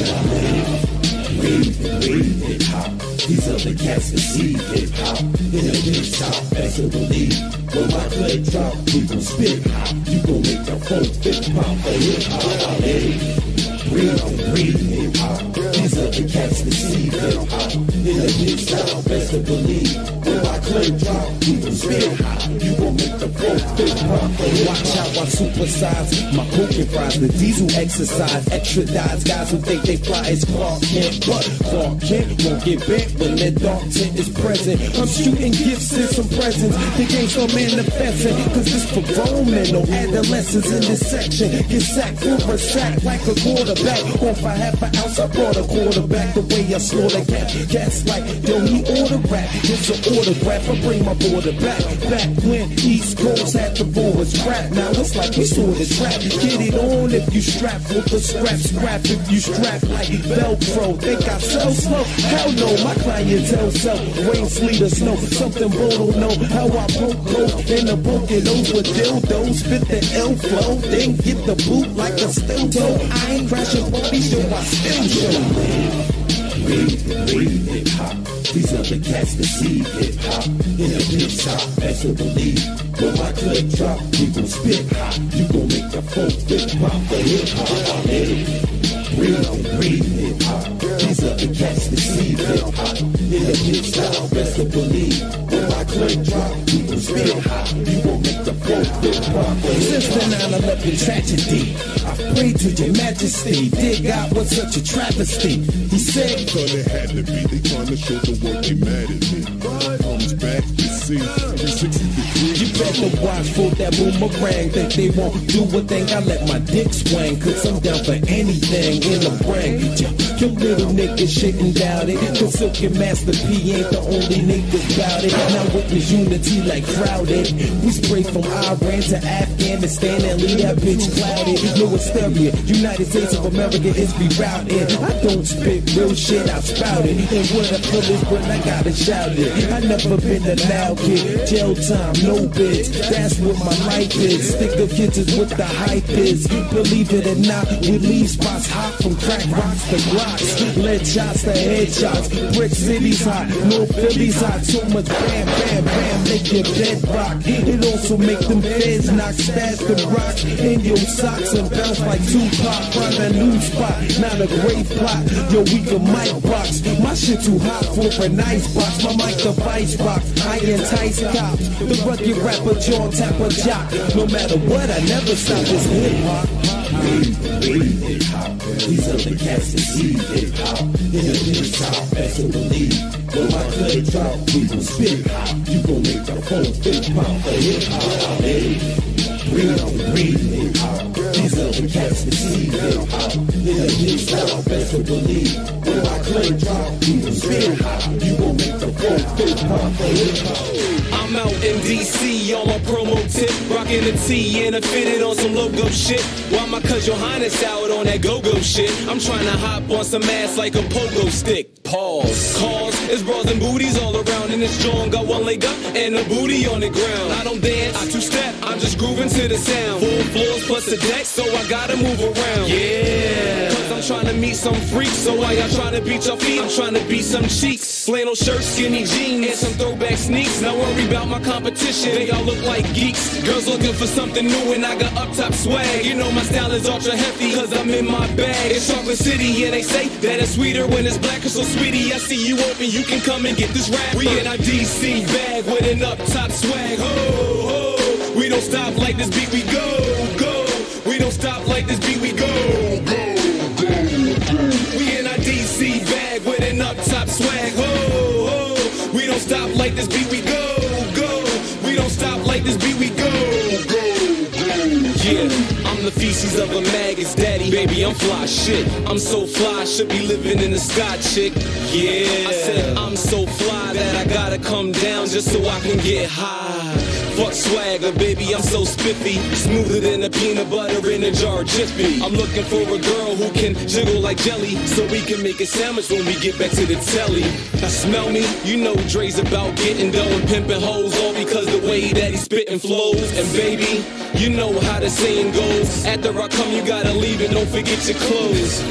Breathe hip hop. These other cats that see hip hop. In the big south, best to believe. When my clip drop, we gon' spit hop. You gon' make the phone fit pop for hip hop. I live. Breathe hip hop. These other cats that see hip hop. In the big south, best to believe. When my click drop, we gon' spit hot. You gon' make the flow fit pop. Watch how I supersize my poking fries. The diesel exercise, extra dies. Guys who think they fly is Clark Kent, but Clark Kent won't get bent when that dark tint is present. I'm shooting gifts and some presents. The game's for manifesting, cause this for grown men, no adolescents in this section. Get sacked for a sack like a quarterback. Off a half an ounce, I brought a quarterback. The way I slaughter cats like, yo, he order rap. It's an autograph, I bring my border back. Back when East Coast had the boys rap. Now it's like we saw this rap. Get it on if you strap with the scrap if you strap like Velcro. Think I sell slow? Hell no, my clientele sell rain, sleet, or snow. Something bro don't know how I poke coke in the book and those with dildos. Spit the L flow, then get the boot like a steel toe. I ain't crashing parties, yo, I still show. Breathe hip-hop. These are the cats that see hip-hop in a big shop, best to believe. When my clip drop, we gon' spit hot. You gon' make the folk fit pop for hip-hop. Breathe hip-hop. These are the cats that see hip-hop in a big shop, best to believe. When my clip drop, we gon' spit hot. You gon' make the folk fit pop for hip-hop. Since the 9/11 tragedy, I pray to your majesty. Dear God, what's such a travesty? He said, "Son, it had to be. They trying to show the work they mad at me." Comes back, you see, 360 degrees. You better watch for that boomerang. Think they won't do a thing. I let my dick swing, cause I'm down for anything in the brain. Your little nigga shouldn't doubt it, cause Silk and Master P ain't the only niggas bout it. Now witness unity like crowded. We spray from Iran to Afghanistan and leave that bitch clouded. No hysteria, United States of America is rerouted. I don't spit real shit, I spout it. And when I feel this when I gotta shout it. I never been a loud kid, jail time, no bids. That's what my life is. Stick of kids is what the hype is. Believe it or not, we leave spots hot from crack rocks to glocks. Lead shots to headshots. Brick cities hot, North Philly's hot. So much bam, bam, bam, make your bed rock. It also make them feds knock, stash the rocks in your socks and bounce like Tupac. Find a new spot, not a grave plot. Yo, we can mic box. My shit too hot for an ice box. My mic the vice box. I entice cops. The rugged rapper, jaw tapper jock. No matter what, I never stop this hip hop. Breathe hip-hop. These are the cats that see hip-hop in a big shop, best to believe. When my clip drop, we gon' spit hot. You gon' make the phone fit pop for hip-hop. Breathe hip-hop. These are the cats that see hip-hop in a big shop, best to believe. When my clip drop, we gon' spit hot. You gon' make the phone fit pop for hip-hop. I'm out in DC on my promo tip, rocking a tee and a fitted on some logo shit. While my cuz Johannes out on that go-go shit, I'm trying to hop on some ass like a pogo stick. Pause. Cause it's bras and booties all around, and it's John got one leg up and a booty on the ground. I don't dance, I two-step, I'm just grooving to the sound. 4 floors plus a deck, so I gotta move around. Yeah. Cause I'm trying to meet some freaks, so while y'all trying to beat your feet, I'm trying to beat some cheeks. Flannel shirts, skinny jeans, and some throwback sneaks. Now worry about my competition, they all look like geeks. Girls looking for something new and I got up top swag. You know my style is ultra hefty cause I'm in my bag. It's Chocolate City, yeah they say that it's sweeter when it's black. So sweetie, I see you open, you can come and get this rap. We in our DC bag with an up top swag. Ho, ho, we don't stop like this beat, we go, go. We don't stop like this beat, we go, go, go, go. We in our DC bag with an up top swag. Ho, ho, we don't stop like this beat, we go, go. We don't stop like this beat, we go, go, go. Yeah, I'm the feces of a maggot's daddy. Baby, I'm fly shit. I'm so fly, should be living in the sky, chick. Yeah, I said I'm so fly that I gotta come down just so I can get high. Fuck swagger, baby, I'm so spiffy. Smoother than a peanut butter in a jar of Jiffy. I'm looking for a girl who can jiggle like jelly, so we can make a sandwich when we get back to the telly. Smell me? You know Dre's about getting dough and pimping hoes, all because the way that he spittin' flows. And baby, you know how the saying goes, after I come you gotta leave and don't forget your clothes.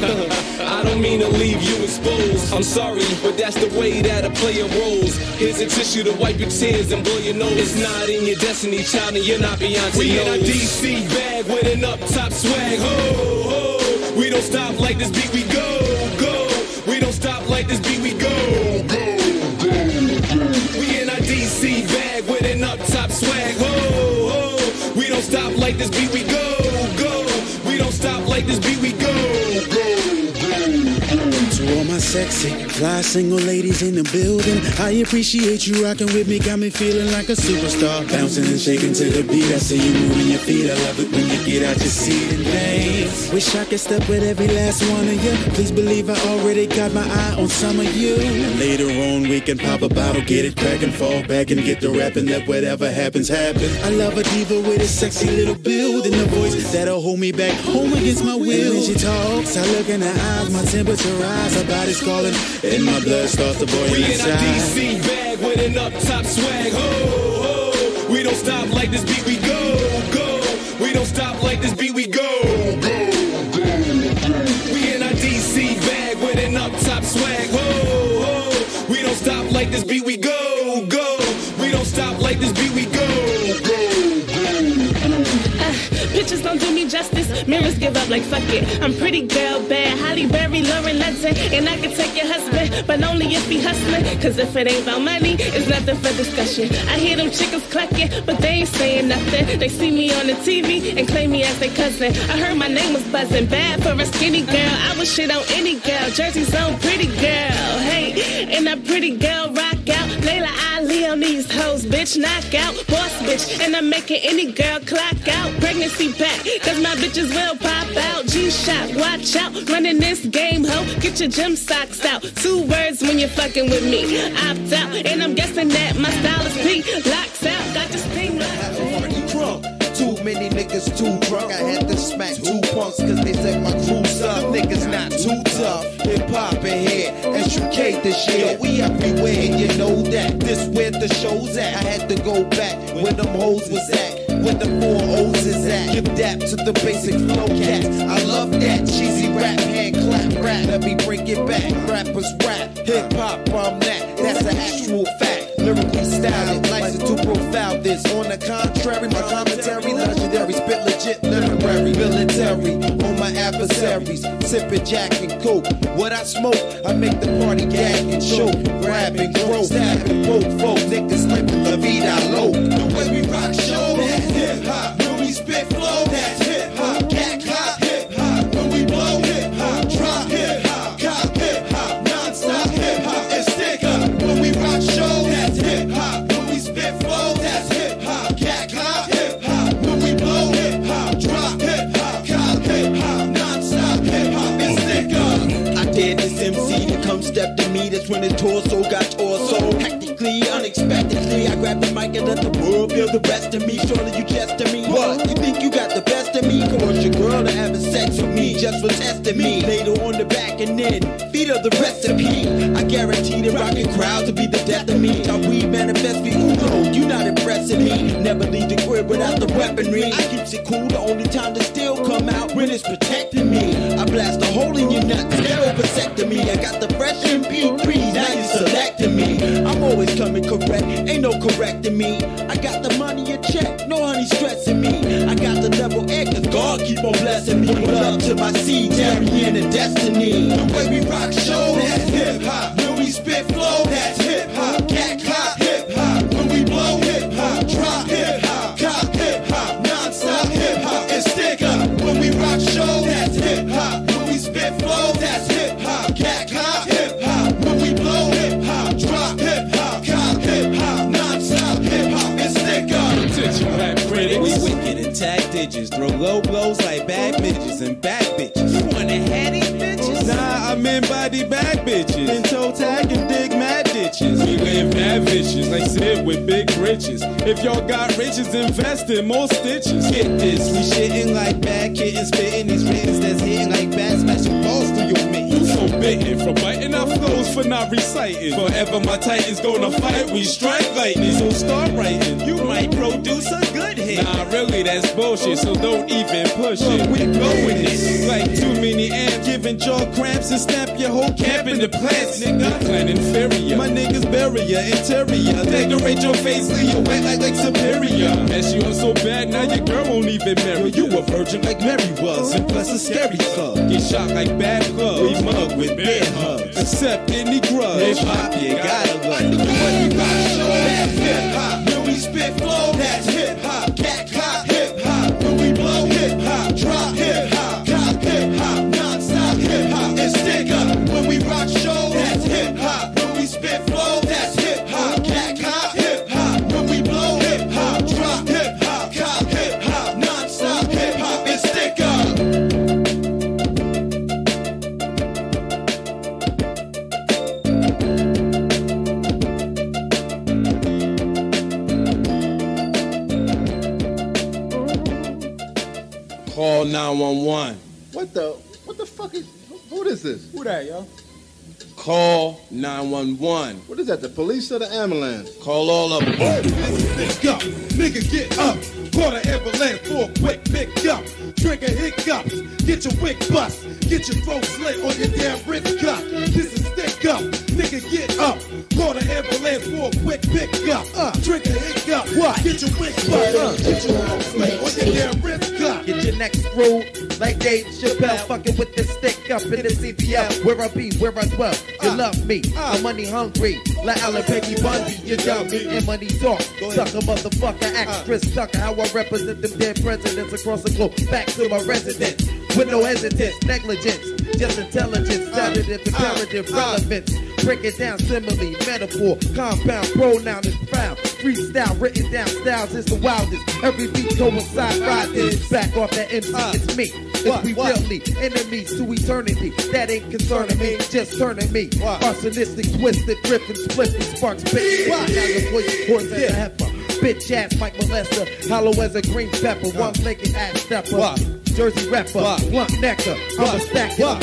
I don't mean to leave you exposed, I'm sorry, but that's the way that a player rolls. Here's a tissue to wipe your tears and blow your nose. It's not in your destiny, child, and you're not Beyonce. We in a DC bag with an up top swag. Ho, ho, we don't stop like this beat, we go, go. We don't stop like this beat, we go, go, go, go. We in our DC like this beat we go. To all my sexy, fly single ladies in the building, I appreciate you rocking with me, got me feeling like a superstar. Bouncing and shaking to the beat, I see you moving your feet, I love it when you get out your seat and dance. Wish I could step with every last one of you, please believe I already got my eye on some of you. And later on we can pop a bottle, get it crackin', fall back and get the rapping, let whatever happens, happen. I love a diva with a sexy little build and a voice that'll hold me back home against my will. And when she talks, I look in her eyes, my temperature rise, her body's calling, and my blood starts to boil We in inside. our DC bag with an up top swag, ho, ho. We don't stop like this beat, we go, go. We don't stop like this beat, we go, go, go. We in our DC bag with an up top swag, ho, ho. We don't stop like this beat, we go, go. We don't stop like this beat, we go, go, go. Pictures don't do me justice, mirrors give up like fuck it. I'm pretty girl, bad, Holly Berry, Lauren Lutton, and I can take your husband, but only if he hustling. Cause if it ain't about money, it's nothing for discussion. I hear them chickens clucking, but they ain't saying nothing. They see me on the TV and claim me as their cousin. I heard my name was buzzing, bad for a skinny girl. I would shit on any girl, Jersey's own pretty girl. Hey, and that pretty girl rock out. Layla Ali on these hoes, bitch, knock out. Boss bitch, and I'm making any girl clock out. Pregnancy back, cause my bitches will pop out. G-Shock, watch out, running this game, ho. Get your gym socks out. 2 words when you're fucking with me. Opt out, and I'm guessing that my style is P. Locks out, got this thing locked drunk. Too many niggas too drunk. I had to smack 2 punks cause they said my crew's up. Niggas not too tough. Hip hop in here, SUK this year. We everywhere, and you know that. This where the show's at. I had to go back where them hoes was at. Where the 4 O's is at. Give dap to the basic flow cats. I love that cheesy rap, hand clap rap. Let me bring it back. Rappers rap, hip hop, I'm that. That's an actual fact. Lyrically styled, license to profile this. On the contrary, my commentary legendary, spit legit literary, military. On my adversaries, sipping Jack and Coke. What I smoke, I make the party gag and choke. Grab and grow, stab and poke folk. Niggas living la vida low. The way we rock show, that's hip hop. When we spit flow, that's hip hop. Cat clock, hip hop. When we blow, hip hop. Drop, hip hop. Cop, hip hop. Non-stop, hip hop. And stick up. When we rock show, that's hip hop. When we spit flow, that's hip hop. Cat clock, hip hop. When we blow, hip hop. Drop, hip hop. Cop, hip hop. Non-stop, hip hop. And stick up. I dare this MC to come step to me. That's when his torso got torso. Hectically, unexpectedly, I grab the mic and let the world feel the rest of me. Surely you jest to me. What? You think you got the best of me? Coerce your girl to having sex with me just for testing me. Later on the back and then feed her the recipe. I guarantee the rockin' crowd to be the death of me. How we manifest me, who knows? You not impressing me. Never leave the crib without the weaponry. I keeps it cool. The only time to still come out when it's protecting me. I blast a hole in your nuts. Zero vasectomy. I got the fresh MP3s. Now you selecting me. I'm always coming correct. Ain't no correcting me. I got the money in check. No honey stressing me. I got the double egg cause God keep on blessing me. Put up to my seed, carrying a destiny. The way we rock show, that's hip hop. When we spit flow, that's hip hop. Cat clock, hip hop. When we blow, hip hop. Drop, hip hop. Cop, hip hop. Non-stop, hip hop. And stick up. When we rock show, that's hip hop. When we spit flow, that's hip hop. Cat clock, hip hop. When we blow, hip hop. Drop, hip hop. Cop, hip hop. Non-stop, hip hop. And stick up. Attention, rap critics. We wicked and tag digits, throw low blows like bad bitches and bad bitches. You wanna have these bitches? Nah, I'm in body bag bitches. Then toe tag and dig mad ditches. We live mad vicious, like Sid with big riches. If y'all got riches, invest in more stitches. Get this, we shitting like bad kittens, spitting these writtens that's hitting like bad, smashing balls through your mittens. You so bitten from biting our flows for not reciting. Forever my titans gonna fight, we strike lightning. So start writing, you might produce a good hit. Nah, really that's bullshit, so don't even push it. We blowing it like too many amps, giving jaw cramps and snap your whole camp into plants. Nigga, clan inferior. My niggas bury ya, interior. Decorate your face, leave you wet like superior. Mess you up so bad, now your girl won't even marry you. A virgin like Mary was, and plus a scary thug. Get shot like bad clubs, we mug with bear hugs. Accept any grudge. Hip hop, you gotta love. When we rock show, that's hip hop. When we spit flow, that's hip hop. Cat clock, hip hop. When we blow, hip hop. Drop, hip hop. Cop, hip Call 911. What the fuck is, who is this? Who that, yo? Call 911. What is that, the police or the ambulance? Call all of them. Go, nigga, get up. Call the ambulance for a quick pick up. Trigger hiccups, get your wig bust. Get your throat slit on your damn wrist cut. This is stick up, nigga, get up. Call the ambulance for a quick pick up. Trigger hiccups, get your wig bust. Get your throat slit on your damn wrist cut. Get your neck screwed like Dave Chappelle. Fucking with the stick up in the CBL. Where I be, where I dwell. You love me, I'm money hungry. Like Alan Peggy Bundy, you dumb me and money talk. Sucker motherfucker, actress sucker. How I represent them dead presidents across the globe. Back to my residence with no hesitance, negligence, just intelligence, sounded imperative, relevance. Break it down, simile, metaphor, compound, pronoun is found. Freestyle, written down, styles is the wildest. Every beat coincide, ride this. Back off that MC, it's me. It's we really enemies to eternity. That ain't concerning me, just turning me. Arsonistic, twisted, ripping, splitting, sparks, bitch. Now the voice, horse as a heifer. Bitch ass Mike molester, hollow as a green pepper, one-legged ass stepper, Jersey rapper, blunt necker, I'm a stacker.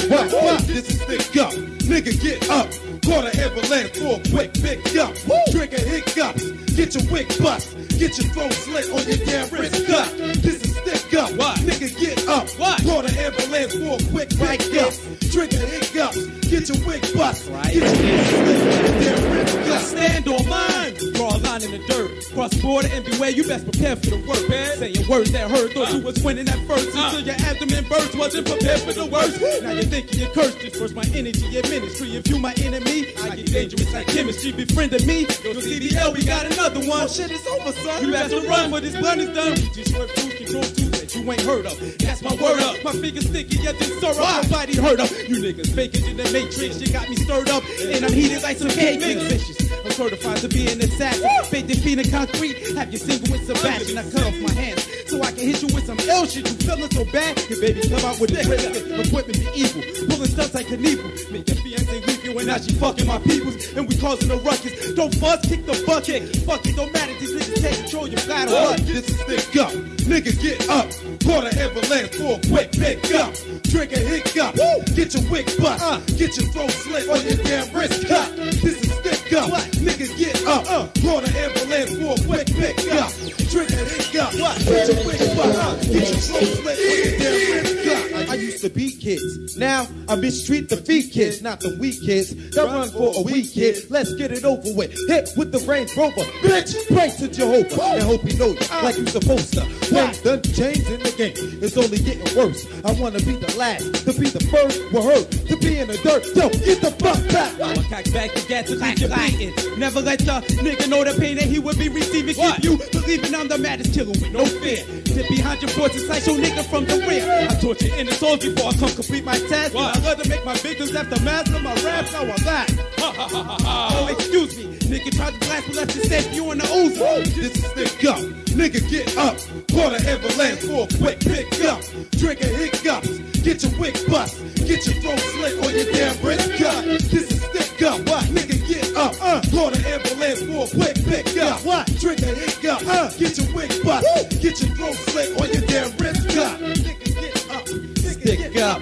This is stick up, nigga, get up. Call the ambulance for a quick pick up. Trigger hiccups, get your wig bust. Get your throat slit on your damn wrist cut. This is stick up, nigga, get up. Call the ambulance for a quick pick up. Trigger hiccups, get your wig bust. Get your throat slit on your damn wrist cut. Stand on mine, draw a line in the dirt. Cross the border and beware, you best prepare for the work. Saying words that hurt those who was winning at first. Until your abdomen burst, wasn't prepared for the worst. Now you're thinking you're cursed. Disperse my energy in ministry. If you my enemy, I get dangerous like chemistry. Befriending me, yo CDL, we got another one. Shit is over, son. You have to run when this blunt is done. We just work cruise control too that you ain't heard of. That's my word up. My fingers sticky, yet this syrup. Nobody heard of. You niggas faking in the matrix. You got me stirred up, and I'm heated like some cake mix. Vicious. I'm certified to be an assassin. Baked in feet and concrete. Have you single with Sebastian? I cut off my hands so I can hit you with some ill shit. You feeling so bad? Your baby come out with this equipment be evil. Pulling stunts like Knievel. Make your fiance leave you and now she fucking my peoples. And we causing a ruckus. Don't fuss, kick the bucket. Fuck it, don't matter. These niggas take control. You flat or what? This is stick up. Nigga, get up. Call the ambulance for a quick pick up. Trigger hiccup. Get your wig bust. Get your throat slit on your damn wrist cut. This is stick up. Nigga, get up. Call the ambulance for a quick pick up. Trigger hiccup. Get your wig bust. Get your throat slit on your damn wrist cut. I used to beat kids. Now I mistreat the feet kids, not the weak kids. That run for a weak kid. Let's get it over with. Hit with the Range Rover. Bitch, pray to Jehovah and hope he knows you like you supposed to. When the change in the game, it's only getting worse. I wanna be the last, to be the first. We're hurt, to be in the dirt. Yo, get the fuck back. I cock back the gas to keep you beating. Never let the nigga know the pain that he would be receiving. Keep you believing I'm the maddest killer with no fear. Sit behind your force and slice your nigga from the rear. I torture innocent souls before I come complete my task. I love to make my victims after master my raps. How I laugh. Oh, excuse me. Nigga tried to blast me, let's just say you on the Uzi. This is stick up. Nigga, get up. Call the ambulance for a quick pick up. Trigger hiccups. Get your wig bust. Get your throat slit on your damn wrist cut. This is stick up. Nigga, get up. Call the ambulance for a quick pick up. Trigger hiccups. Get your wig bust. Get your throat slit on your damn wrist cut. Nigga, get up. Stick up.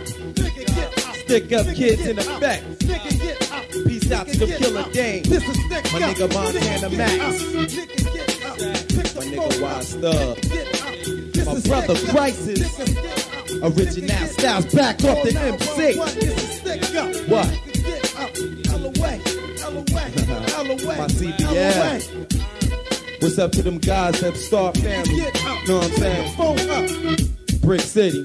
Stick up kids in effect. Peace out to the killer Dane. This is stick my nigga Montana Max. My nigga Wild Stub. My brother Crisis. Original Styles back off the MC. What? My CBL. What's up to them guys that Star Family? Know what I'm saying? Brick City.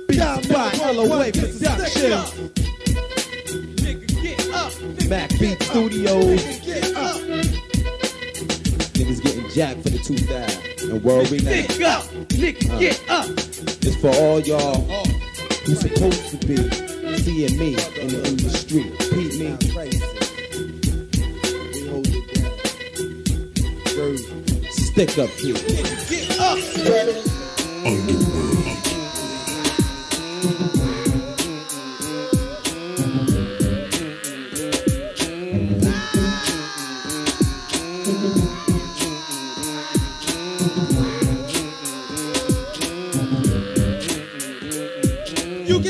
Beats by LOA Production. Mac Beat Studios. Niggas getting jacked for the 2000 and world renowned. Nigga, get up. It's for all y'all who supposed to be seeing me in the industry. Repeat me. We hold it down. Stick up here. Get up.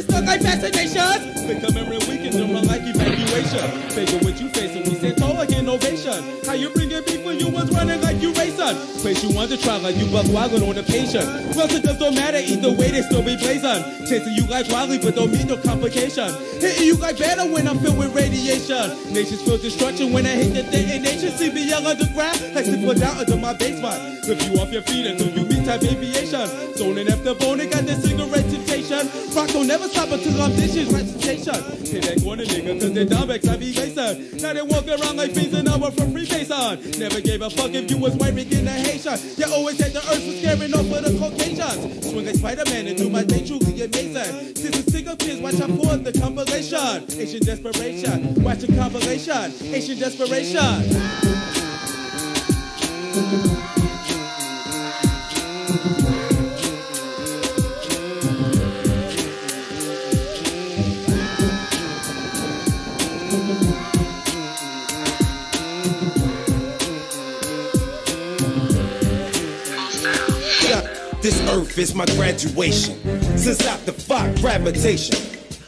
bitches stuck like vaccinations. Think I'm every weekend, I'm like evacuation. Figure what you facing, we sent all like innovation. How you bringing beef when you was running like you racing? Place you want to try like you buck wagging on the patient. Well, it just don't matter, either way they still be blazing. Chasing you like wildly, but don't mean no complication. Hitting you like better when I'm filled with radiation. Nations feel destruction when I hit the detonation. See me young underground, like to put down under my basement. Lift you off your feet until you reach type aviation. Zoning after boning, got the cigarette temptation. Rock don't never stop until I'm dishes recitation. Hit that corner nigga, cause they're dumb I be racing. Now they walk around like fiends and over from Freemason. Never gave a fuck if you was white, Rican, or Haitian. You always had the earth for scaring off for the Caucasians. Swing like Spider-Man and do my thing truly amazing. Since the single kids, watch out for the compilation. Asian desperation, watch the compilation. Asian desperation. This earth is my graduation. Since I defy gravitation,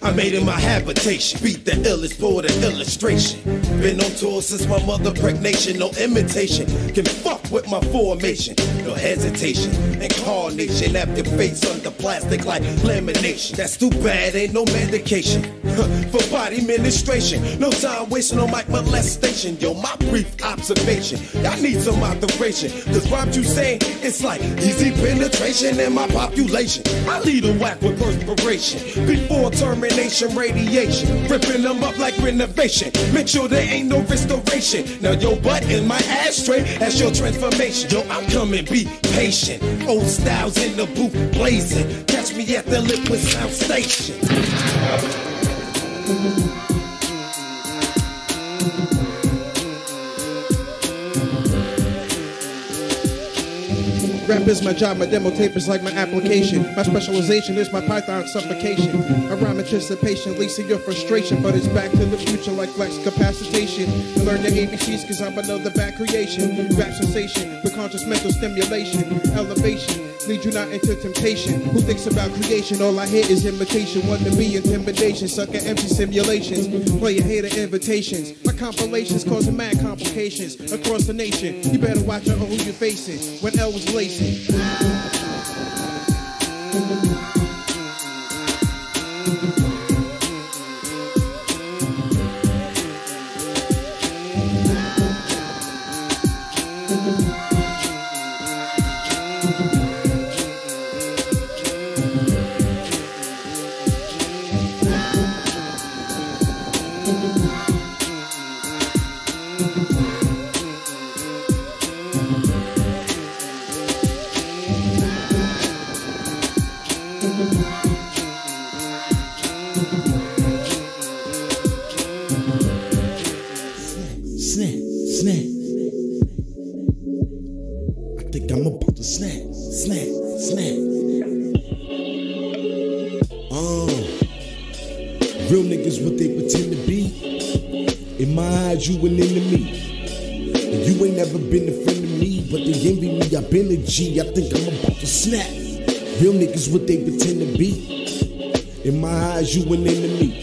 I made it my habitation. Beat the illest poet of illustration. Been on tour since my mother pregnation. No imitation can fuck with my formation. No hesitation, incarnation. After face under plastic like lamination. That's too bad, ain't no medication for body administration. No time wasting on mic molestation. Yo, my brief observation, y'all need some moderation. Cause rhymes you saying, it's like easy penetration in my population. I lead a whack with perspiration before termination radiation. Ripping them up like renovation. Make sure there ain't no restoration. Now your butt in my ashtray, that's your transformation. Yo, I'm coming, be patient. o.stylez in the booth blazing. Catch me at the Liquid Sound Station. Rap is my job, my demo tape is like my application. My specialization is my Python suffocation. I rhyme anticipation, leasing your frustration, but it's back to the future like flex capacitation. You learn the ABCs cause I'm another bad creation. Rap sensation with conscious mental stimulation. Elevation, lead you not into temptation. Who thinks about creation? All I hear is imitation. Want to be intimidation, sucker empty simulations. Play a hater invitations. My compilations causing mad complications across the nation. You better watch out who you're facing when L was lacing. Real niggas what they pretend to be. In my eyes, you an enemy. And you ain't never been a friend of me, but they envy me. I been a G. I think I'm about to snap. Real niggas what they pretend to be. In my eyes, you an enemy.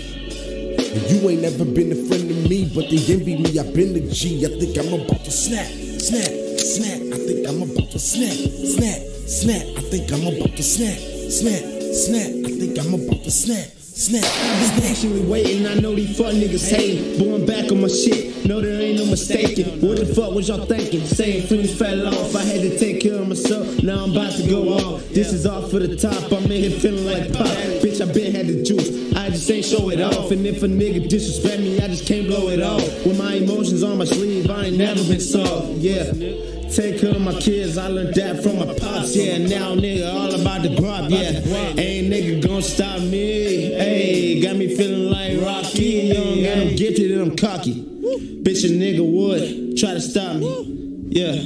And you ain't never been a friend of me, but they envy me. I been a G. I think I'm about to snap. Snap, snap. I think I'm about to snap. Snap, snap. I think I'm about to snap. Snap, snap. I think I'm about to snap. Snap. I've been patiently waiting, I know these fuck niggas hating. Born back on my shit, no there ain't no mistaking. What the fuck was y'all thinking? Saying things fell off, I had to take care of myself, now I'm about to go off. This is all for the top, I'm in here feeling like pop. Bitch, I been had the juice, I just ain't show it off. And if a nigga disrespect me, I just can't blow it off. With my emotions on my sleeve, I ain't never been soft, yeah. Take care of my kids, I learned that from my pops, yeah. Now nigga all about the guap, yeah. Ain't nigga gon' stop me, hey. Got me feeling like Rocky, young and I'm gifted and I'm cocky. Bitch, a nigga would try to stop me, yeah.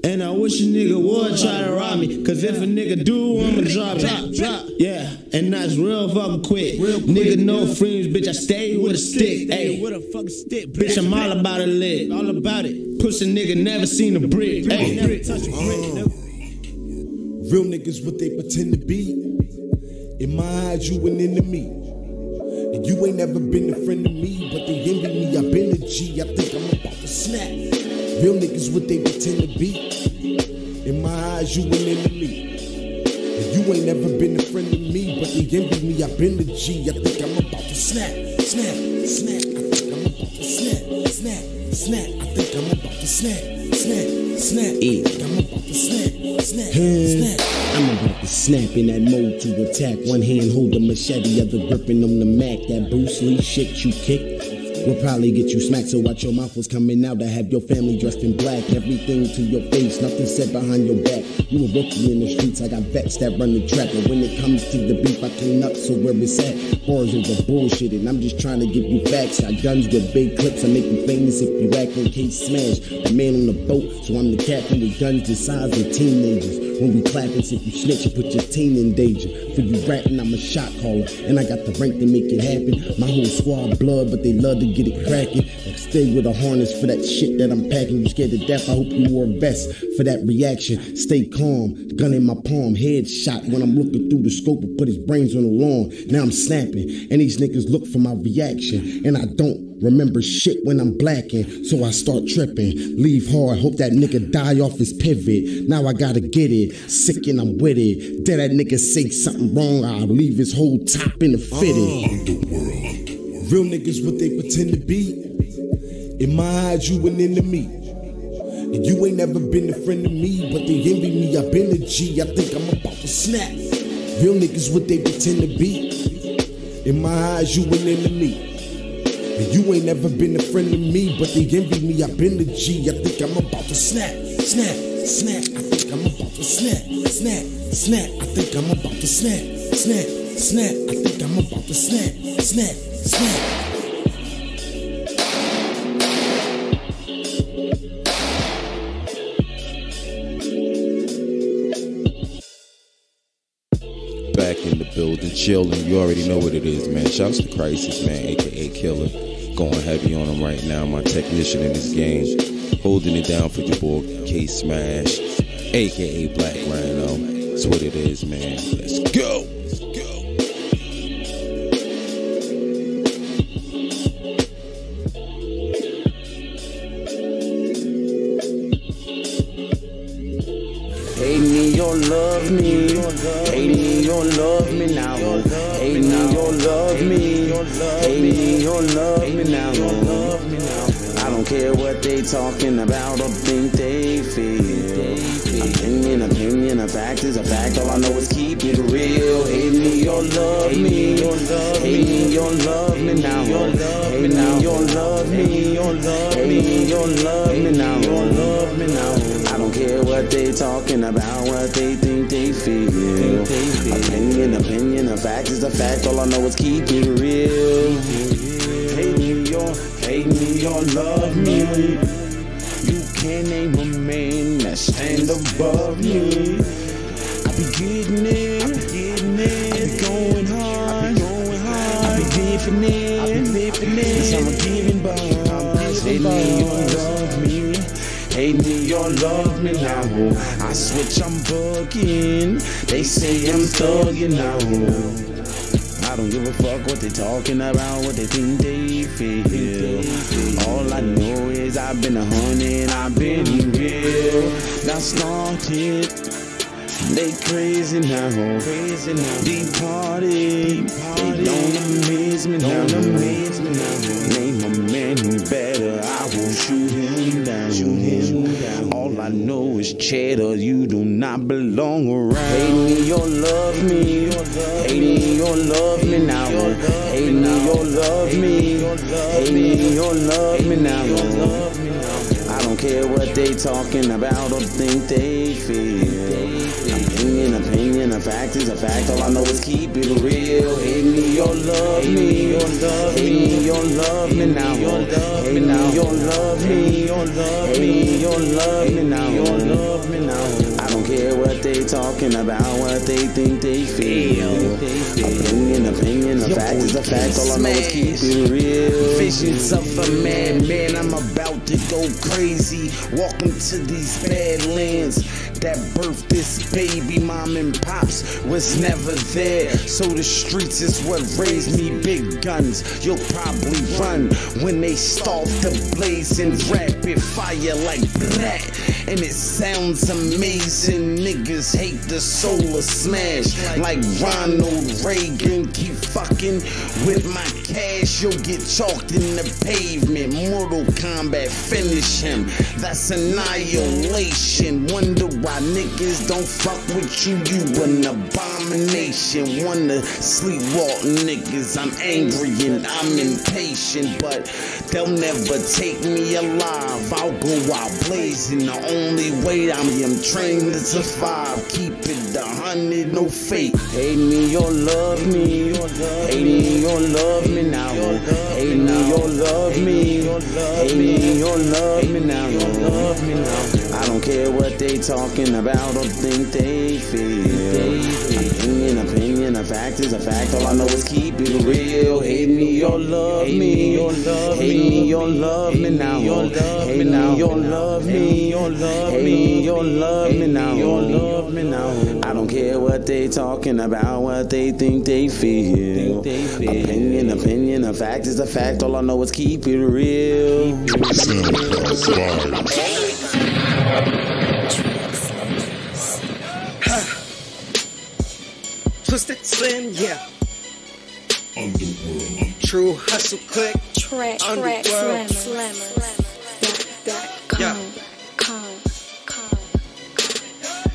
And I wish a nigga would try to rob me, cause if a nigga do, I'ma drop it, yeah. And that's real fucking quick, nigga no frames, bitch, I stay with a stick, hey. With a fucking stick, bitch, I'm all about a lick, all about it. Pussy nigga never seen a brick, hey. Real niggas what they pretend to be. In my eyes, you an enemy. And you ain't never been a friend of me, but they envy me. I've been a G, I think I'm about to snap. Real niggas what they pretend to be. In my eyes, you an enemy. And you ain't never been a friend of me, but they envy me. I've been a G, I think I'm about to snap. Snap, snap, I think I'm about to snap. Snap, snap, I think I'm about to snap. Snap, snap, I think I'm about to snap. Snap, snap. I'm about to snap in that mode to attack. One hand holding machete, other gripping on the Mac. That Bruce Lee shit you kick will probably get you smacked. So watch your mouth was coming out. I have your family dressed in black. Everything to your face, nothing said behind your back. You a rookie in the streets, I got vets that run the track. But when it comes to the beef, I clean up, so where it's at. Bars over bullshit, and I'm just trying to give you facts. Got guns with big clips, I make you famous if you act in case smash. The man on the boat, so I'm the captain with guns the size of teenagers. When we clapping, if you snitch, you put your team in danger. For you ratting, I'm a shot caller, and I got the rank to make it happen. My whole squad blood, but they love to get it cracking. Like stay with a harness for that shit that I'm packing. You scared to death, I hope you wore a vest for that reaction. Stay calm, gun in my palm, headshot. When I'm looking through the scope, I put his brains on the lawn. Now I'm snapping, and these niggas look for my reaction. And I don't remember shit when I'm blacking, so I start tripping. Leave hard, hope that nigga die off his pivot. Now I gotta get it, sick and I'm with it. Did that nigga say something wrong, I'll leave his whole top in the fitted. Real niggas what they pretend to be. In my eyes, you an enemy. And you ain't never been a friend of me, but they envy me. I've been a G, I think I'm about to snap. Real niggas what they pretend to be. In my eyes, you an enemy. And you ain't never been a friend of me, but they envy me. I've been a G, I think I'm about to snap. Snap, snap, I think I'm about to snap. Snap, snap, I think I'm about to snap. Snap, snap, I think I'm about to snap. Snap, snap. Back in the building, chilling. You already know what it is, man. Shouts to Crisis, man, aka Killer. Going heavy on him right now. My technician in this game, holding it down for your boy K Smash, aka Black Rhino. That's what it is, man. Let's go. Hate me or love me, hate me or love me now. Hate me or love me, hate me or love me now. I don't care what they talking about or think they feel. Opinion, a fact is a fact. All I know is keep it real. Hate me or love me, hate me or love me now. Hate me or love me, hate me or love me now. I don't care what they talking about, what they think they feel. Opinion, a fact is a fact. All I know is keep it real. Hate me or love me. You can't name a man that stand above me. I be getting it, I be going hard, I be giving it, cause I'm a giving boss. Hate me or love me, hate me or love me now. I switch, I'm bugging, they say I'm thugging now. I don't give a fuck what they talking about, what they think they feel. All I know is I've been 100, I've been real. Got started, they crazy now. Departed, they don't amaze me now. Name a man who better, I will shoot him down. All I know is cheddar, you do not belong around. Hate me or love me, hate me or love me now. Hate me or love me, hate me or love me now. I don't care what they talking about or think they feel. Opinion, a fact is a fact. All I know is keep it real. Hate me or love me, hate me or love me now. Hate me or love me, hate me or love me now. I don't care what they talking about, what they think they feel. Opinion, a fact is a fact. All I know is keep it real. Visions of a madman, I'm about to go crazy. Welcome to these badlands that birthed this baby. Mom and pops was never there, so the streets is what raised me. Big guns, you'll probably run when they start to blaze in rapid fire like that. And it sounds amazing. Niggas hate the solar smash like Ronald Reagan. Keep fucking with my cash, you'll get chalked in the pavement. Mortal Kombat, finish him. That's annihilation. Wonder why niggas don't fuck with you. You an abomination. Wanna sleepwalk niggas. I'm angry and I'm impatient, but they'll never take me alive. I'll go out blazing. The only way I am trained to survive. Keep it 100, no fake. Hate me or love me. Hate me or love me now. Hate me or love me. Hate me or love me now. I don't care what they talking about or think they feel. Opinion, a fact is a fact. All I know is keep it real. Hate me or love me. Hate me or love me now. Hate me or love me. Hate me or love me now. I don't care what they talking about, what they think they feel. Opinion, a fact is a fact. All I know is keep it real. Twisted Slim, yeah. Underworld. True hustle click. Underworld. Yeah.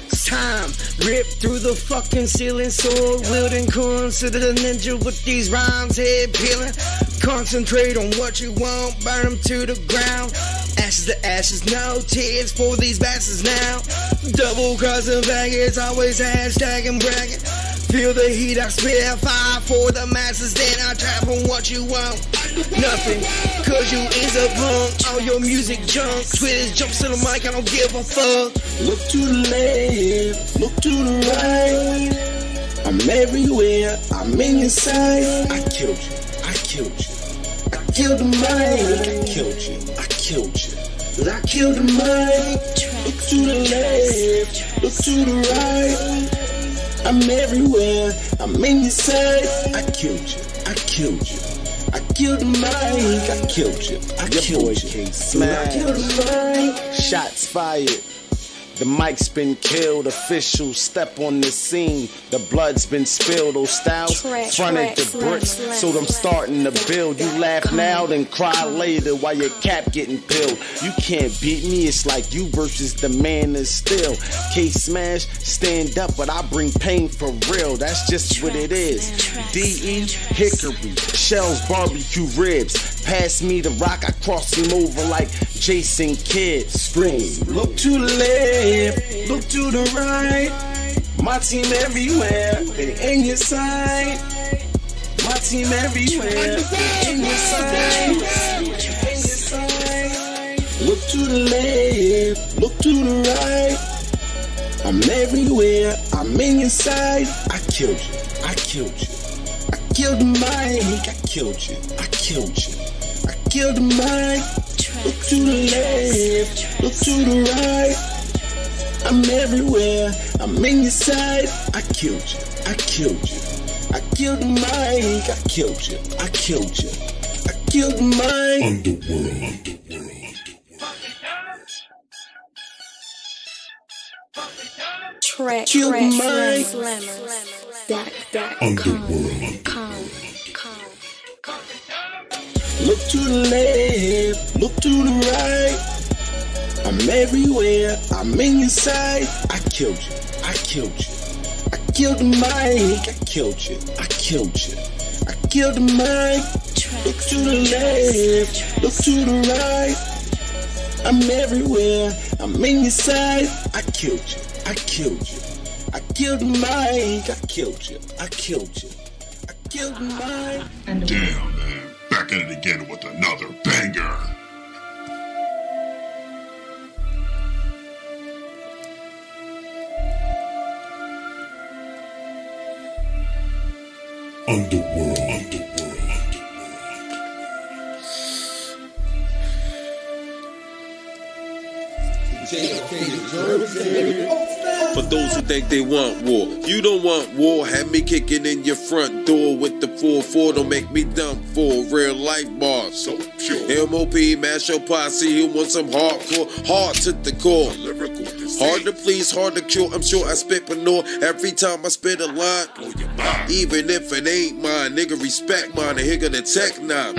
It's time. Rip through the fucking ceiling, sword wielding, consider the ninja with these rhymes, head peeling. Concentrate on what you want, burn them to the ground. Ashes to ashes, no tears for these bastards now. Double crossing faggots, always hashtagging bragging. Feel the heat, I spare fire for the masses, then I trap on what you want. Nothing, cause you is a punk, all your music junk. Switch jumps to the mic, I don't give a fuck. Look to the left, look to the right. I'm everywhere, I'm in your sight. I killed you, I killed you. I killed the mic, I killed you, I killed you. I killed the mic. Look to the left, look to the right. I'm everywhere, I'm in your sight. I killed you, I killed you. I killed the mic, I killed you, I killed you. I killed the mic. Shots fired. The mic's been killed, officials step on the scene. The blood's been spilled, o.stylez fronted the bricks, so I'm starting to build. You laugh now, then cry later while your cap getting peeled. You can't beat me, it's like you versus the man of steel. K-Smash, stand up, but I bring pain for real. That's just what it is. D.E. Hickory, shells, barbecue ribs. Pass me the rock, I cross him over like Jason Kidd. Scream, look to the left, look to the right. My team everywhere, they in your side. My team everywhere, they in your side. Look to the left, look to the right. I'm everywhere, I'm in your side. I killed you, I killed you. I killed the mic, I killed you, I killed you. I killed the mic. Look to the left, look to the right. I'm everywhere, I'm in your side. I killed you, I killed you. I killed the mic, I killed you, I killed you. I killed the mic. Underworld. Kill the mic. Underworld. Look to the left, look to the right. I'm everywhere, I'm in your sight. I killed you, I killed you. I killed the mic, I killed you, I killed you. I killed the mic. Look to the left, look to the right. I'm everywhere, I'm in your sight. I killed you, I killed you. I killed the mic, I killed you, I killed you. I killed the mic. Damn, man. Back at it again with another banger. Underworld. For those who think they want war, you don't want war. Have me kicking in your front door with the 4-4. Don't make me dump for real life bars. So pure. MOP, mash your posse. He wants some hardcore, hard to the core. Hard to please, hard to cure. I'm sure I spit manure every time I spit a line. Even if it ain't mine, nigga respect mine. And here go the tech now.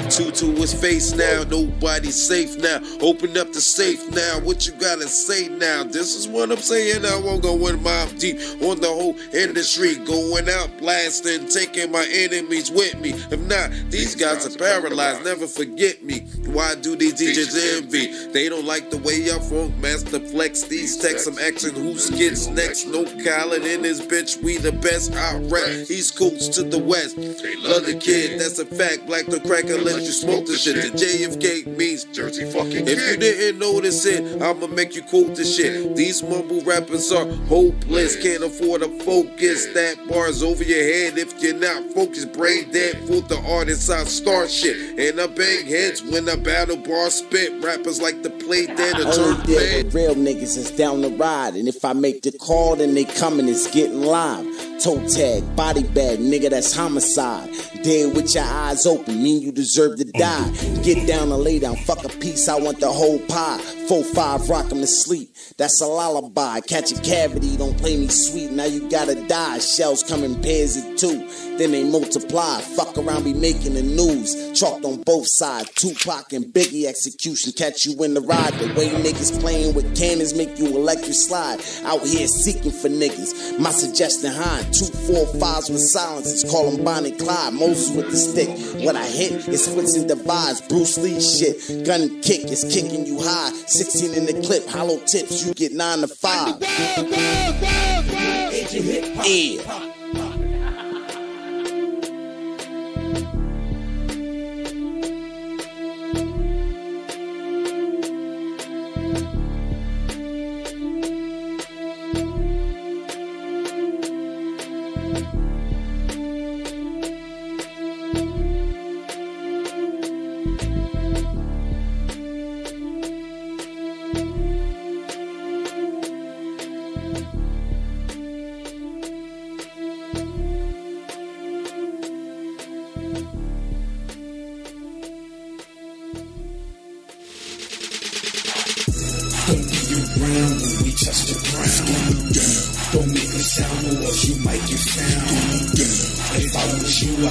Two to his face now. Nobody's safe now. Open up the safe now. What you gotta say now? This is what I'm saying. I won't go in my deep on the whole industry. Going out blasting, taking my enemies with me. If not, these guys are paralyzed. Never forget me. Why do these DJs envy? They don't like the way I funk master flex. These texts I'm asking who gets next. No Khaled in this bitch. We the best. I rap East Coast to the West. Love the kid, that's a fact. Black the cracker let you smoke the shit. The JFK means Jersey fucking. If you didn't notice it, I'ma make you quote the shit. These mumble rappers are hopeless. Can't afford to focus. That bar's over your head if you're not focused. Brain dead for the artists. I start shit. And I bang heads when I battle bar spit. Rappers like to play dead or turn bad. Real niggas is down the ride. And if I make the call, then they coming, it's getting live. Toe tag, body bag, nigga, that's homicide. Dead with your eyes open, mean you deserve to die. Get down and lay down, fuck a piece, I want the whole pie. 4-5, rock 'em to sleep, that's a lullaby. Catch a cavity, don't play me sweet, now you gotta die. Shells come in pairs of 2, then they multiply. Fuck around, be making the news. Chalked on both sides, Tupac and Biggie execution. Catch you in the ride, the way niggas playing with cannons make you electric slide. Out here seeking for niggas, my suggestion high. 2-4-5s with silences, call them Bonnie Clyde. Moses with the stick, what I hit is splits and divides. Bruce Lee shit, gun kick is kicking you high. 16 in the clip, hollow tips, you get 9 to 5. Yeah.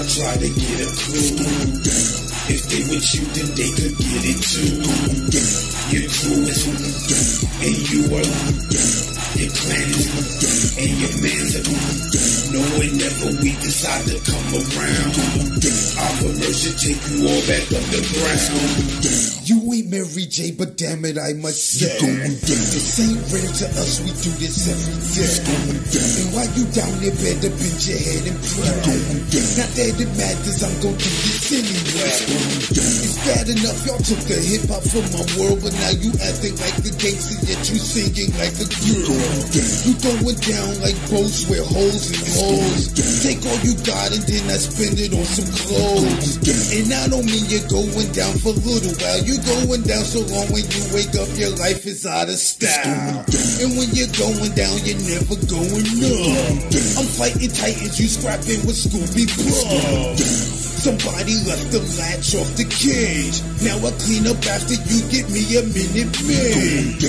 Try to get a clue. If they with you, then they could get it too. Your crew is and you are your clan is and your man's a no, whenever we decide to come around, our commercial take you all back underground. You ain't Mary J, but damn it, I must say, this ain't rare to us, we do this every day. And while you down there, better bend your head and pray. Not that it matters, I'm gon' do this anyway. It's bad enough, y'all took the hip-hop from my world, but now you acting like the gangster, yet you singing like a girl. You throwing down like boats with holes and holes. Take all you got and then I spend it on some clothes. And I don't mean you're going down for a little while. You going down so long when you wake up, your life is out of style. And when you're going down, you're never going up. I'm fighting titans, you scrapping with Scooby Plug. Somebody left the latch off the cage. Now I clean up after you give me a minute maid.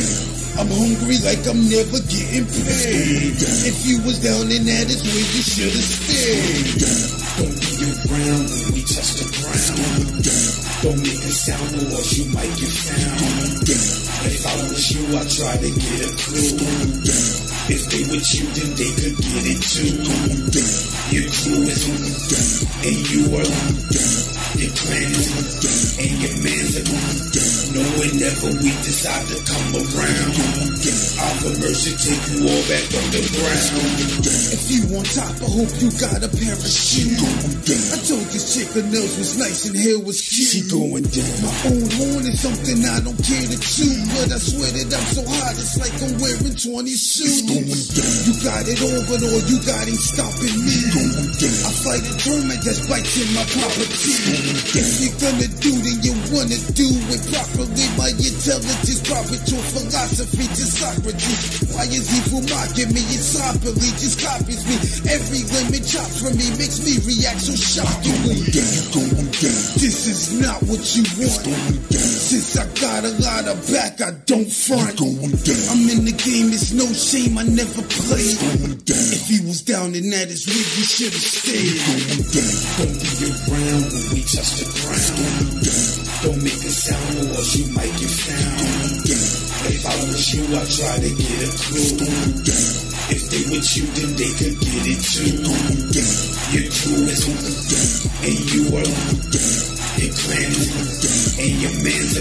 I'm hungry like I'm never getting paid. If you was down and that is where you should've stayed. Don't be around when we touch the ground. Don't make a sound or else you might get found. If I was you, I'd try to get a clue. If they with you, then they could get it too. Your crew is and you are your clan is and your man's a no, Knowing never we decide to come around. Our mercy take you all back on the ground. If you on top, I hope you got a parachute. I told this chick her nails was nice and hair was cute. She going down. My own horn is something I don't care to chew, but I swear that I'm so hot it's like I'm wearing 20 suits. You got it all, but all you got ain't stopping me. I fight a tournament that's bites in my property. If you're gonna do, then you wanna do it properly. My intelligence, profit your philosophy to Socrates. Why is evil mocking me? It's properly just copies me. Every lemon chop from me makes me react so shockingly. This is not what you want. Since I got a lot of back, I don't front. I'm in the game, it's no shame, I never played. If he was down and at his wig, he should have stayed. Don't be around when we touch the ground. Don't make a sound or else you might get found. If I was you, I'd try to get a clue. If they with you, then they could get it too. Your crew is and you are your clan is and your man's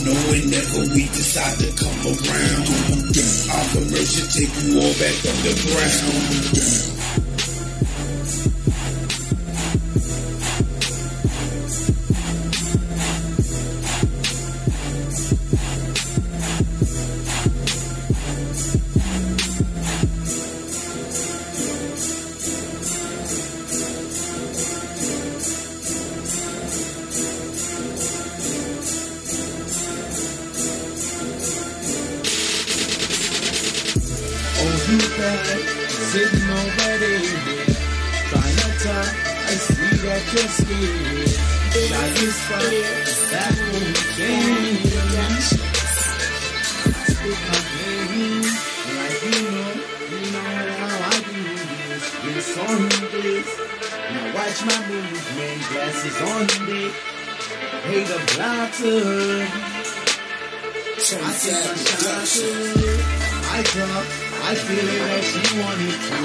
knowing never we decide to come around. Our commercial take you all back underground. Sitting over there, trying to talk, I see that you're scared. Shy as fuck, that won't change. Spit my game, like you know how I do this. This on this, now watch my movement, glasses on me. Hey, the blocker, I think I shot her. I talk, I feel it that she wanted to.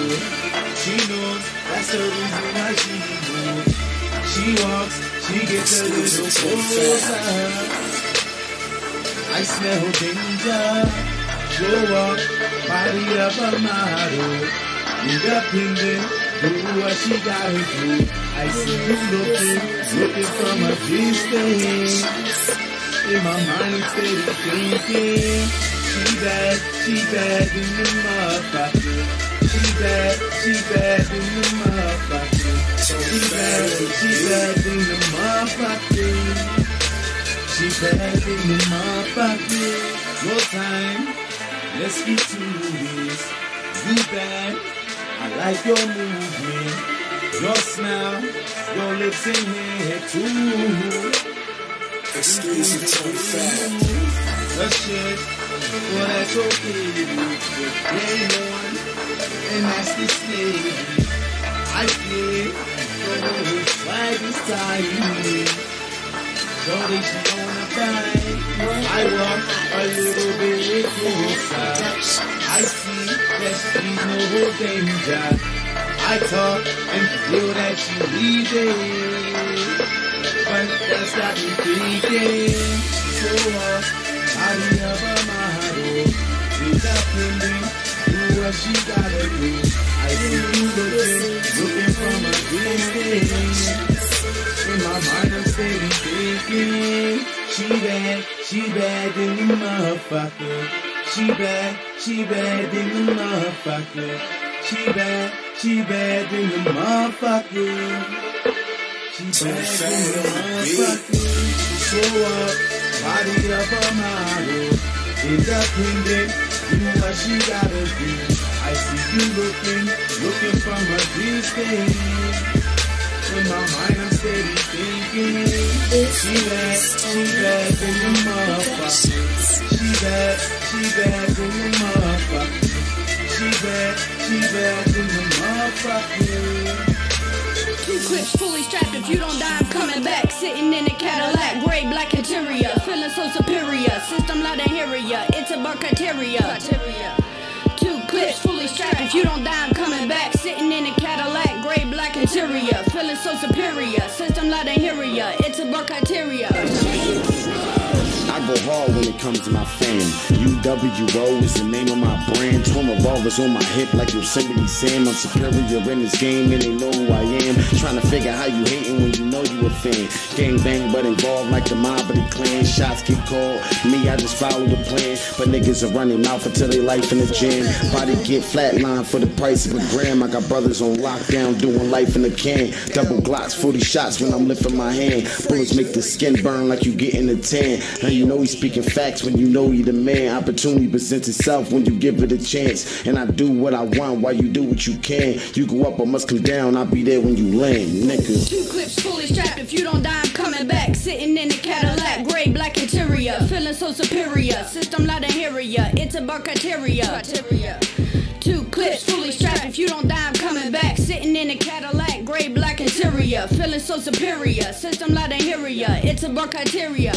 She knows that's the reason why she moves. She walks, she gets a little closer. I smell danger. Show up, body of a model. Independent, do what she gotta do. I see you looking from a distance. In my mind, I'm steady thinking. She bad in the motherfucker. She bad in the motherfucker. She bad in the motherfucker. She bad in the motherfucker. No time, let's get to this. You bad, I like your movement. Your smile, your lips and hair too. Exclusive to the fact. The shit, well that's okay. But they on, and that's the slave. I feel, so swag is tight. Shorty, she wanna fight. I walk a little bit closer. I see that she's no danger. I talk and feel that she leaving. But that's not me thinking. So body of a model, independent, do what she gotta do. I see you looking from a distance. In my mind I'm steady thinking. She bad in the motherfucker. She bad in the motherfucker. She bad in the motherfucker. She bad in the motherfucker. So up. Body of a model, independent, do what she gotta do. I see you looking from a distance. In my mind I'm steady thinking. She bad in the motherfucker. She bad in the motherfucker. She bad in the motherfucker. Two clips fully strapped, if you don't die I'm coming back. Sitting in a Cadillac, gray black interior. Feeling so superior, system loud and hear ya. It's a bar criteria. Two clips fully strapped, if you don't die I'm coming back. Sitting in a Cadillac, gray black interior. Feeling so superior, system loud and hear ya. It's a bar criteria. I go hard when it comes to my fam. UWO is the name of my brand. Twin revolvers on my hip like Yosemite Sam. I'm superior in this game and they know who I am. Trying to figure how you hating when you know you a fan. Gang bang but involved like the mob of the clan. Shots get called, me I just follow the plan. But niggas are running mouth until they life in the jam. Body get flatlined for the price of a gram. I got brothers on lockdown doing life in the can. Double Glocks, 40 shots when I'm lifting my hand. Bullets make the skin burn like you getting a tan. Now you know he's speaking facts when you know he the man. Opportunity presents itself when you give it a chance. And I do what I want while you do what you can. You go up, I must come down, I'll be there when you land, nigga. 2 clips fully strapped, if you don't die I'm coming back. Sitting in a Cadillac, gray black interior. Feeling so superior, system loud and heavier. It's about criteria. 2 clips fully strapped, if you don't die I'm coming back. Sitting in a Cadillac, gray black interior. Feeling so superior, system loud and heavier. It's about criteria.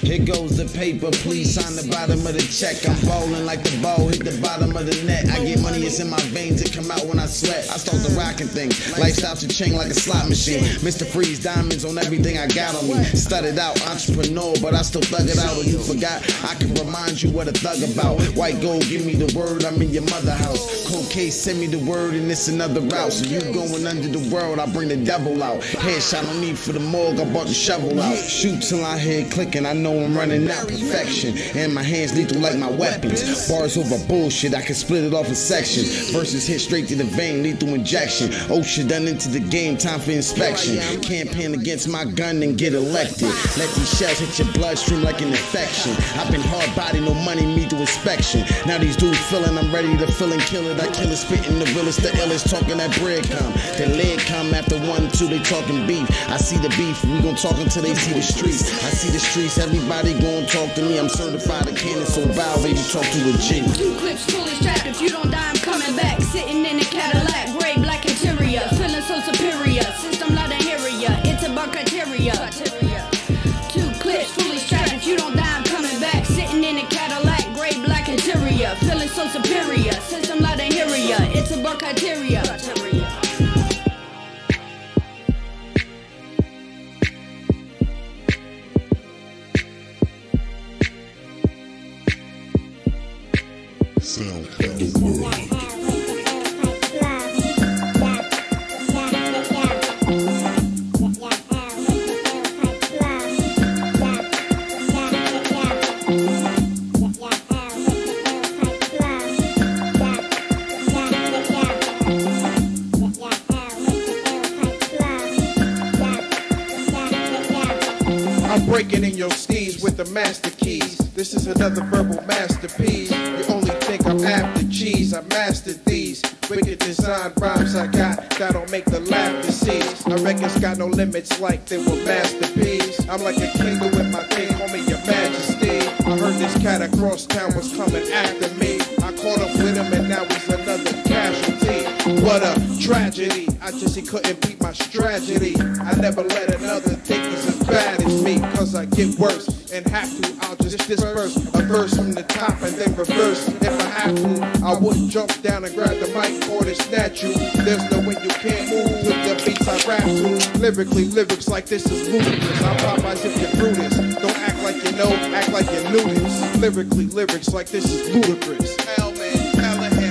Here goes the paper, please sign the bottom of the check. I'm bowling like the ball, hit the bottom of the net. I get money, it's in my veins, it come out when I sweat. I start the rocking things, lifestyle to chain like a slot machine. Mr. Freeze, diamonds on everything I got on me. Started out entrepreneur, but I still thug it out. Or you forgot, I can remind you what a thug about. White gold, give me the word, I'm in your mother house. Cold case, send me the word and it's another route. So you going under the world, I bring the devil out. Headshot no need for the morgue, I brought the shovel out. Shoot till I hear clicking, I know I'm running out. Perfection, and my hands lethal like my weapons. Bars over bullshit, I can split it off in sections. Verses hit straight to the vein, lethal injection. Oh shit done into the game, time for inspection. Campaign against my gun and get elected. Let these shells hit your bloodstream like an infection. I've been hard body, no money, me through inspection. Now these dudes feeling, I'm ready to fill and kill it. I kill it, spitting the realest, the illest, talking that bread come. The leg come after 1, 2, they talking beef. I see the beef, we gon' talk until they see the streets. I see the streets, everybody gon' talk to me. I'm certified a cannon, so bow, baby, talk to a G. 2 clips fully strapped, if you don't die I'm coming back. Sitting in a Cadillac, gray black interior. Feeling so superior, system loud and heavier. It's about criteria. 2 clips fully strapped, if you don't die I'm coming back. Sitting in a Cadillac, gray black interior. Feeling so superior, system loud and heavier. It's about criteria. Sound of the world. I'm breaking in your steeds with the master keys. This is another verbal masterpiece. You only think I'm after cheese. I mastered these wicked design rhymes I got. That don't make the laughter cease. My records got no limits like they were masterpieces. I'm like a king with my king, call me your majesty. I heard this cat across town was coming after me. I caught up with him and now he's another casualty. What a tragedy. I just he couldn't beat my strategy. I never let another think he's as bad as me. Cause I get worse and have to. I'll just disperse a verse from the top and then reverse. If I have to, I wouldn't jump down and grab the mic or to snatch you. There's no way you can't move with the beats I rap to. Lyrically, lyrics like this is ludicrous. I pop as if you're through this. Don't act like you know, act like you knew this. Lyrically, lyrics like this is ludicrous.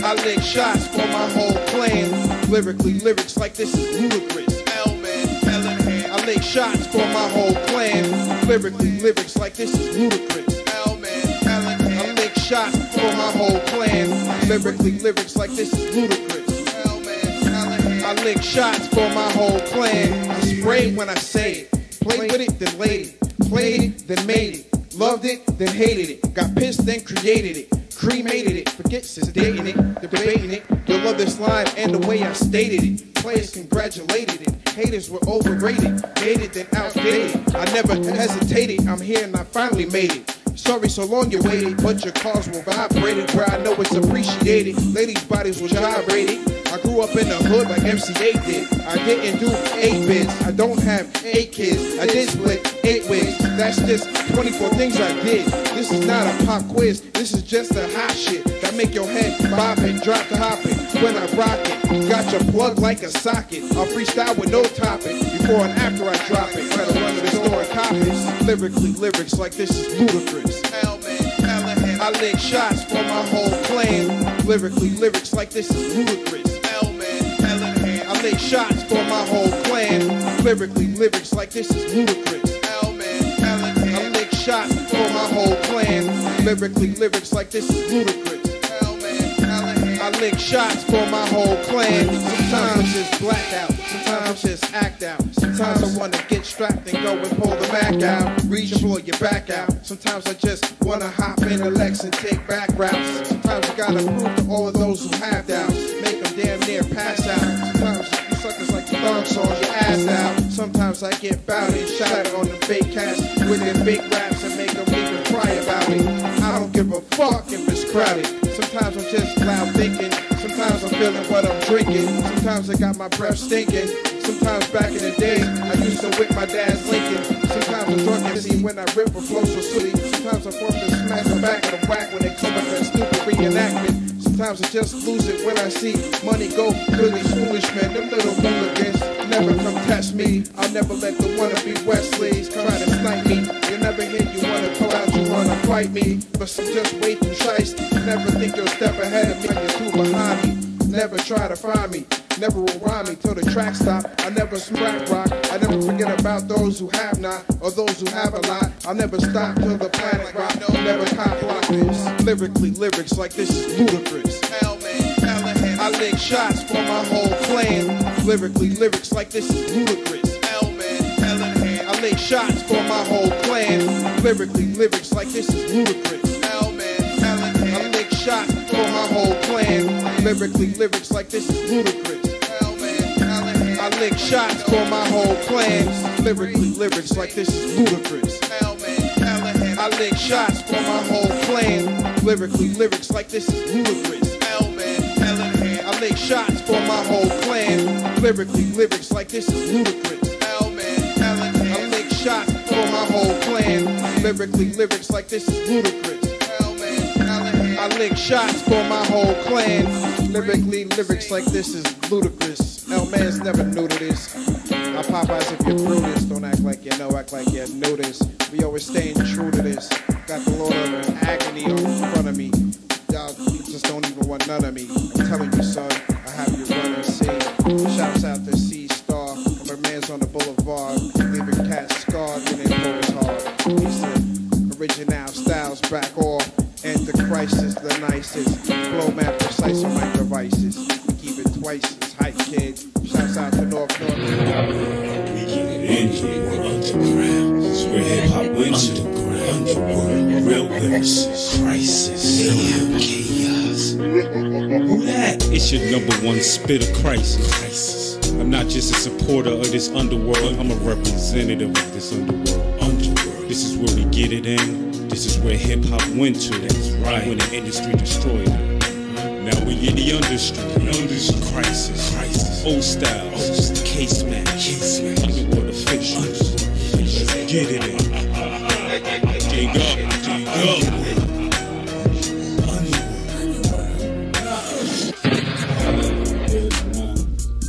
I lick shots for my whole clan. Lyrically, lyrics like this is ludicrous. I lick shots for my whole clan. Lyrically, lyrics like this is ludicrous. I lick shots for my whole clan. Lyrically, lyrics like this is ludicrous. I lick shots for my whole clan. I spray when I say it. Played with it, then laid it. Played it, then made it. Loved it, then hated it. Got pissed, then created it. Cremated it, forget sedating it, debating it. You'll love this line and the way I stated it. Players congratulated it, haters were overrated, dated then outdated. I never hesitated, I'm here and I finally made it. Sorry so long you waited, but your calls were vibrated where I know it's appreciated. Ladies' bodies were gyrated. I grew up in the hood like MCA did. I didn't do 8 bits, I don't have 8 kids. I did split 8 wigs, that's just 24 things I did. This is not a pop quiz, this is just a hot shit that make your head bob and drop the hopping. when I rock it. Got your plug like a socket. I'll freestyle with no topic. Before and after I drop it. Better run to the store and cop it. Lyrically, lyrics like this is ludicrous. I lick shots for my whole clan. Lyrically, lyrics like this is ludicrous. I lick shots for my whole clan. Lyrically, lyrics like this is ludicrous. I lick shots for my whole clan. Lyrically, lyrics like this is ludicrous. I lick shots for my whole clan. Sometimes it's blackout, sometimes it's act out. Sometimes I wanna get strapped and go and pull the Mac out. Reach and pull your back out. Sometimes I just wanna hop in a Lex and take back routes. Sometimes you gotta prove to all of those who have doubts. Make them damn near pass out. Sometimes you suckers like the thongs on your ass out. Sometimes I get bowed and shot on the fake cats with their big raps and make them even cry about it. I don't give a fuck if it's crowded. Sometimes I'm just loud thinking. Sometimes I'm feeling what I'm drinking. Sometimes I got my breath stinking. Sometimes back in the day, I used to whip my dad's Lincoln. Sometimes I'm drunk and see when I rip a flow so silly. Sometimes I'm forced to smack the back of the whack when they come with that stupid reenactment. Sometimes I just lose it when I see money go to these foolish men. Them little hooligans never come test me. I'll never let the wannabe Wesleys try to snipe me. You never hear you wanna pull out, you wanna fight me. But some just wait and shice. Never think you'll step ahead of me when you're too behind me. Never try to find me. Never will rhyme me till the track stop. I never scrap rock. I never forget about those who have not, or those who have a lot. I'll never stop till the planet rock. Never cop block this. Lyrically, lyrics like this is ludicrous. I lick shots for my whole clan. Lyrically, lyrics like this is ludicrous. I lick shots for my whole clan. Lyrically, lyrics like this is ludicrous. I lick shots for my whole clan. Lyrically, lyrics like this is ludicrous. I lick shots for my whole clan. Lyrically, lyrics like this is ludicrous. I lick shots for my whole clan. Lyrically, lyrics like this is ludicrous. I lick shots for my whole clan. Lyrically, lyrics like this is ludicrous. I lick shots for my whole clan. Lyrically, lyrics like this is ludicrous. I lick shots for my whole clan. Lyrically, lyrics like this is ludicrous. L-Man's never new to this. My Popeyes, if you're through this, don't act like you know, act like you know this. We always staying true to this. Got the Lord of Agony on front of me. Y'all just don't even want none of me. I'm telling you, son, I have you run and see. Shouts out to C-Star. My man's on the boulevard, leaving cats scarred when they blow his hard. He said, original styles back off. Antichrist is the nicest. Flow man precise on my devices. We keep it twice as hype, kid. Shouts out to North. We keep it in here, we're underground. It's where hip hop went to. Underworld, real lyrics, crisis, chaos. Who that? It's your #1 spitter, crisis. I'm not just a supporter of this underworld. I'm a representative of this underworld. This is where we get it in. This is where hip hop went to. That's right. When the industry destroyed it. Now we in the industry. Crisis. o.stylez. Case match. Underworld officials. Let's get it in. Dig up.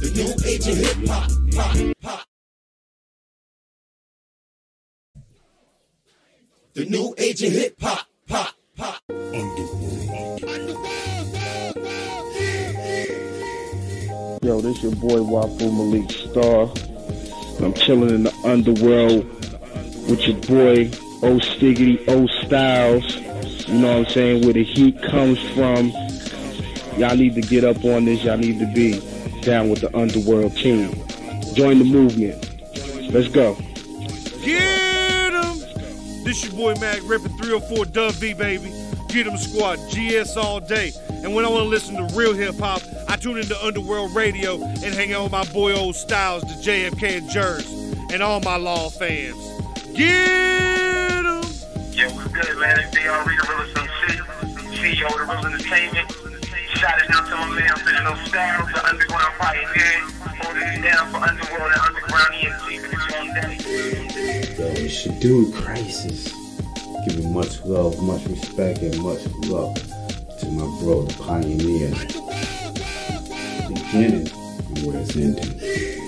The new age of hip hop. The new age of hip hop. Yo, this your boy Wafu Malik Star. I'm chilling in the underworld with your boy o.stylez. You know what I'm saying? Where the heat comes from. Y'all need to get up on this. Y'all need to be down with the underworld team. Join the movement. Let's go. Get 'em! This your boy Mac Rippin' 304 Dub V, baby. Get 'em squad, GS all day. And when I want to listen to real hip hop, I tune into Underworld Radio and hang out with my boy o.stylez, the JFK and Jers, and all my Law fans. Get 'em! Yeah, what's good, man? It's D.R.E. the Realest MC, CEO of the Real Entertainment. Shout it out to my man, o.stylez, the underground pioneer. Holding it down for Underworld and Underground ENT for this long day. Yo, it's your dude, Crisis. Giving much love, much respect, and much love to my bro, the pioneer. beginning and where it's ending.